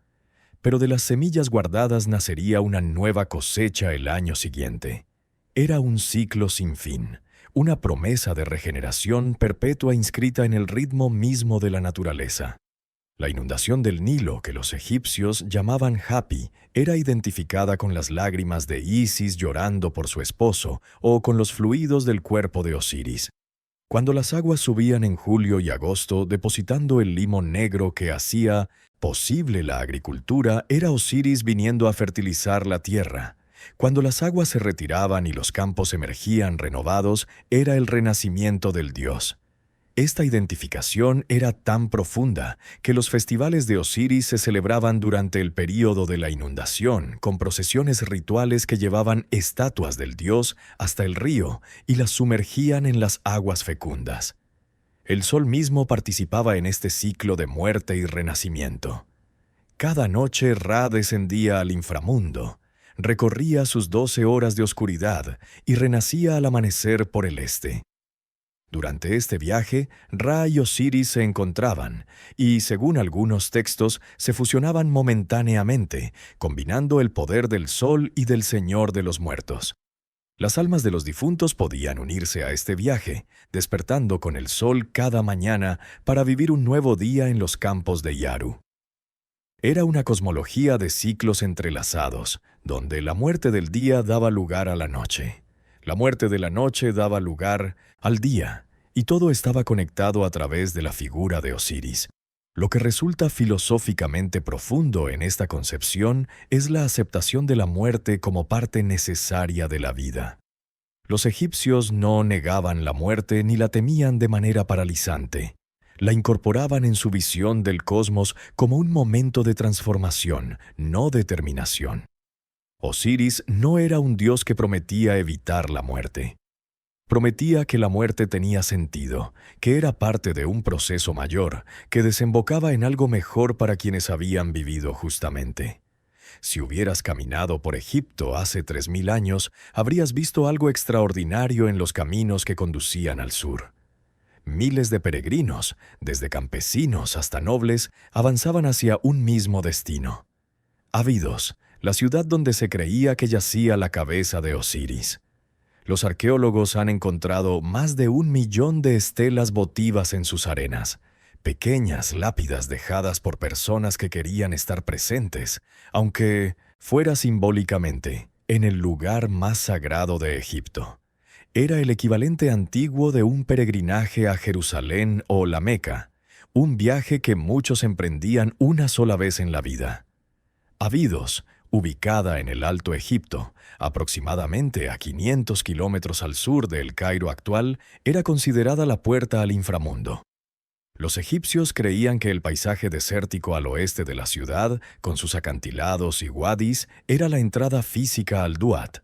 Pero de las semillas guardadas nacería una nueva cosecha el año siguiente. Era un ciclo sin fin, una promesa de regeneración perpetua inscrita en el ritmo mismo de la naturaleza. La inundación del Nilo, que los egipcios llamaban Hapi, era identificada con las lágrimas de Isis llorando por su esposo o con los fluidos del cuerpo de Osiris. Cuando las aguas subían en julio y agosto, depositando el limo negro que hacía posible la agricultura, era Osiris viniendo a fertilizar la tierra. Cuando las aguas se retiraban y los campos emergían renovados, era el renacimiento del dios. Esta identificación era tan profunda que los festivales de Osiris se celebraban durante el período de la inundación, con procesiones rituales que llevaban estatuas del dios hasta el río y las sumergían en las aguas fecundas. El sol mismo participaba en este ciclo de muerte y renacimiento. Cada noche Ra descendía al inframundo, recorría sus 12 horas de oscuridad y renacía al amanecer por el este. Durante este viaje, Ra y Osiris se encontraban y, según algunos textos, se fusionaban momentáneamente, combinando el poder del sol y del Señor de los muertos. Las almas de los difuntos podían unirse a este viaje, despertando con el sol cada mañana para vivir un nuevo día en los campos de Yaru. Era una cosmología de ciclos entrelazados, donde la muerte del día daba lugar a la noche. La muerte de la noche daba lugar al día, y todo estaba conectado a través de la figura de Osiris. Lo que resulta filosóficamente profundo en esta concepción es la aceptación de la muerte como parte necesaria de la vida. Los egipcios no negaban la muerte ni la temían de manera paralizante. La incorporaban en su visión del cosmos como un momento de transformación, no de terminación. Osiris no era un dios que prometía evitar la muerte. Prometía que la muerte tenía sentido, que era parte de un proceso mayor, que desembocaba en algo mejor para quienes habían vivido justamente. Si hubieras caminado por Egipto hace 3000 años, habrías visto algo extraordinario en los caminos que conducían al sur. Miles de peregrinos, desde campesinos hasta nobles, avanzaban hacia un mismo destino. Abidos, la ciudad donde se creía que yacía la cabeza de Osiris. Los arqueólogos han encontrado más de 1 millón de estelas votivas en sus arenas, pequeñas lápidas dejadas por personas que querían estar presentes, aunque fuera simbólicamente, en el lugar más sagrado de Egipto. Era el equivalente antiguo de un peregrinaje a Jerusalén o la Meca, un viaje que muchos emprendían una sola vez en la vida. Abidos, ubicada en el Alto Egipto, aproximadamente a 500 kilómetros al sur del Cairo actual, era considerada la puerta al inframundo. Los egipcios creían que el paisaje desértico al oeste de la ciudad, con sus acantilados y wadis, era la entrada física al Duat.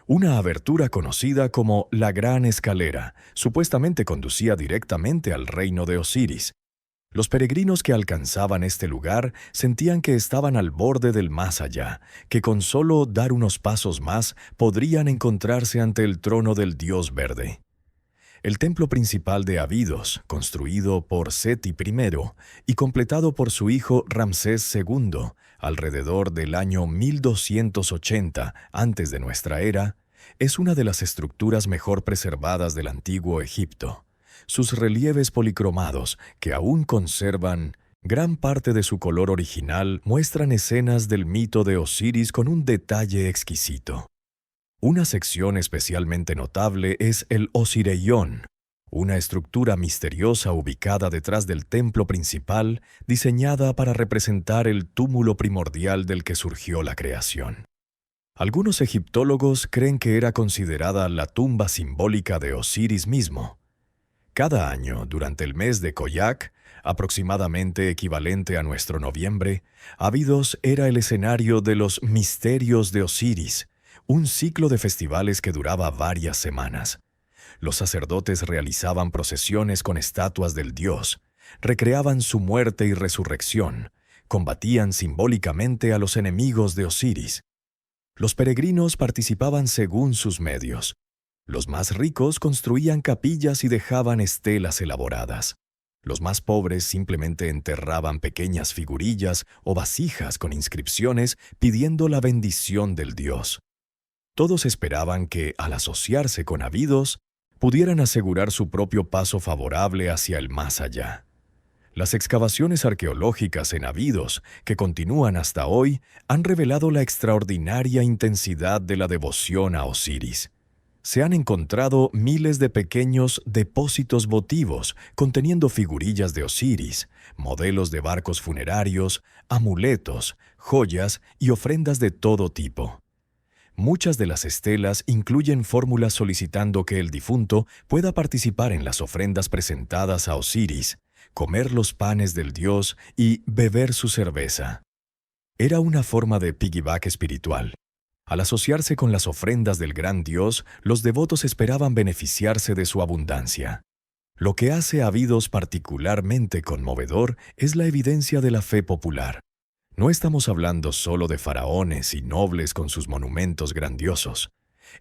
Una abertura conocida como la Gran Escalera, supuestamente conducía directamente al reino de Osiris. Los peregrinos que alcanzaban este lugar sentían que estaban al borde del más allá, que con solo dar unos pasos más podrían encontrarse ante el trono del Dios Verde. El templo principal de Abidos, construido por Seti I y completado por su hijo Ramsés II alrededor del año 1280 antes de nuestra era, es una de las estructuras mejor preservadas del antiguo Egipto. Sus relieves policromados, que aún conservan Gran parte de su color original muestran escenas del mito de Osiris con un detalle exquisito. Una sección especialmente notable es el Osireión, una estructura misteriosa ubicada detrás del templo principal, diseñada para representar el túmulo primordial del que surgió la creación. Algunos egiptólogos creen que era considerada la tumba simbólica de Osiris mismo. Cada año, durante el mes de Khoiak, aproximadamente equivalente a nuestro noviembre, Abidos era el escenario de los Misterios de Osiris, un ciclo de festivales que duraba varias semanas. Los sacerdotes realizaban procesiones con estatuas del dios, recreaban su muerte y resurrección, combatían simbólicamente a los enemigos de Osiris. Los peregrinos participaban según sus medios. Los más ricos construían capillas y dejaban estelas elaboradas. Los más pobres simplemente enterraban pequeñas figurillas o vasijas con inscripciones pidiendo la bendición del dios. Todos esperaban que, al asociarse con Abidos, pudieran asegurar su propio paso favorable hacia el más allá. Las excavaciones arqueológicas en Abidos, que continúan hasta hoy, han revelado la extraordinaria intensidad de la devoción a Osiris. Se han encontrado miles de pequeños depósitos votivos conteniendo figurillas de Osiris, modelos de barcos funerarios, amuletos, joyas y ofrendas de todo tipo. Muchas de las estelas incluyen fórmulas solicitando que el difunto pueda participar en las ofrendas presentadas a Osiris, comer los panes del dios y beber su cerveza. Era una forma de piggyback espiritual. Al asociarse con las ofrendas del gran dios, los devotos esperaban beneficiarse de su abundancia. Lo que hace a Abidos particularmente conmovedor es la evidencia de la fe popular. No estamos hablando solo de faraones y nobles con sus monumentos grandiosos.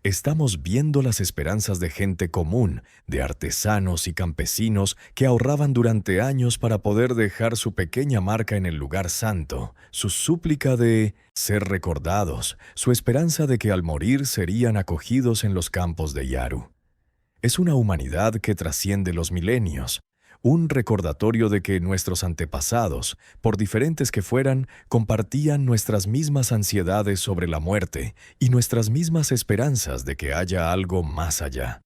Estamos viendo las esperanzas de gente común, de artesanos y campesinos que ahorraban durante años para poder dejar su pequeña marca en el lugar santo, su súplica de ser recordados, su esperanza de que al morir serían acogidos en los campos de Yaru. Es una humanidad que trasciende los milenios, un recordatorio de que nuestros antepasados, por diferentes que fueran, compartían nuestras mismas ansiedades sobre la muerte y nuestras mismas esperanzas de que haya algo más allá.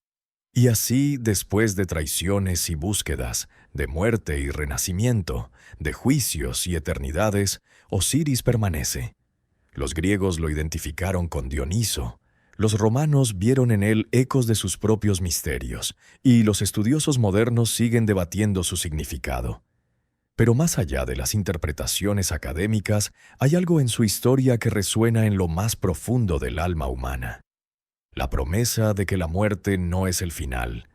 Y así, después de traiciones y búsquedas, de muerte y renacimiento, de juicios y eternidades, Osiris permanece. Los griegos lo identificaron con Dioniso. Los romanos vieron en él ecos de sus propios misterios, y los estudiosos modernos siguen debatiendo su significado. Pero más allá de las interpretaciones académicas, hay algo en su historia que resuena en lo más profundo del alma humana. La promesa de que la muerte no es el final,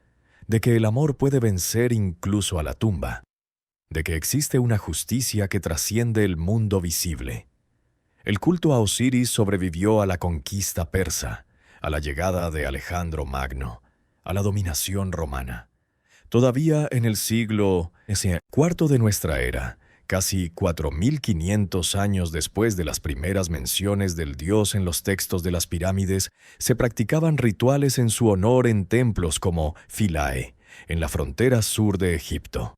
de que el amor puede vencer incluso a la tumba, de que existe una justicia que trasciende el mundo visible. El culto a Osiris sobrevivió a la conquista persa, a la llegada de Alejandro Magno, a la dominación romana. Todavía en el siglo IV de nuestra era, casi 4.500 años después de las primeras menciones del dios en los textos de las pirámides, se practicaban rituales en su honor en templos como Philae, en la frontera sur de Egipto.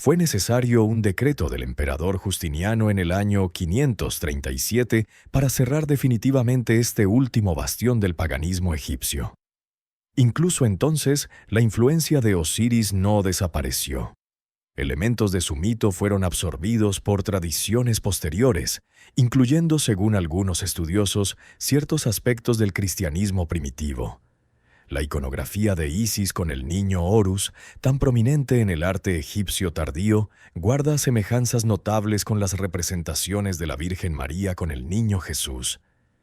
Fue necesario un decreto del emperador Justiniano en el año 537 para cerrar definitivamente este último bastión del paganismo egipcio. Incluso entonces, la influencia de Osiris no desapareció. Elementos de su mito fueron absorbidos por tradiciones posteriores, incluyendo, según algunos estudiosos, ciertos aspectos del cristianismo primitivo. La iconografía de Isis con el niño Horus, tan prominente en el arte egipcio tardío, guarda semejanzas notables con las representaciones de la Virgen María con el niño Jesús.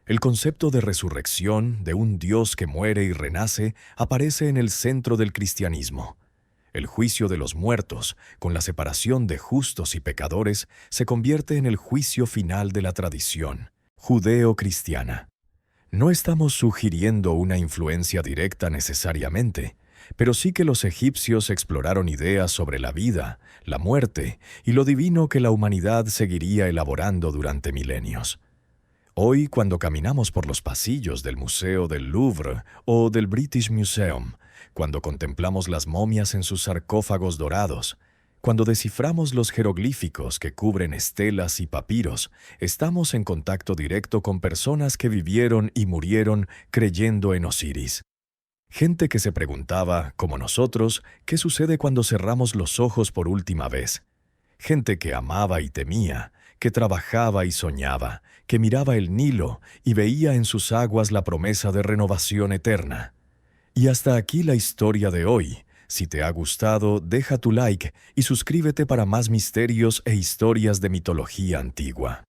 El concepto de resurrección, de un Dios que muere y renace, aparece en el centro del cristianismo. El juicio de los muertos, con la separación de justos y pecadores, se convierte en el juicio final de la tradición judeo-cristiana. No estamos sugiriendo una influencia directa necesariamente, pero sí que los egipcios exploraron ideas sobre la vida, la muerte y lo divino que la humanidad seguiría elaborando durante milenios. Hoy, cuando caminamos por los pasillos del Museo del Louvre o del British Museum, cuando contemplamos las momias en sus sarcófagos dorados, Cuando desciframos los jeroglíficos que cubren estelas y papiros, estamos en contacto directo con personas que vivieron y murieron creyendo en Osiris. Gente que se preguntaba, como nosotros, qué sucede cuando cerramos los ojos por última vez. Gente que amaba y temía, que trabajaba y soñaba, que miraba el Nilo y veía en sus aguas la promesa de renovación eterna. Y hasta aquí la historia de hoy. Si te ha gustado, deja tu like y suscríbete para más misterios e historias de mitología antigua.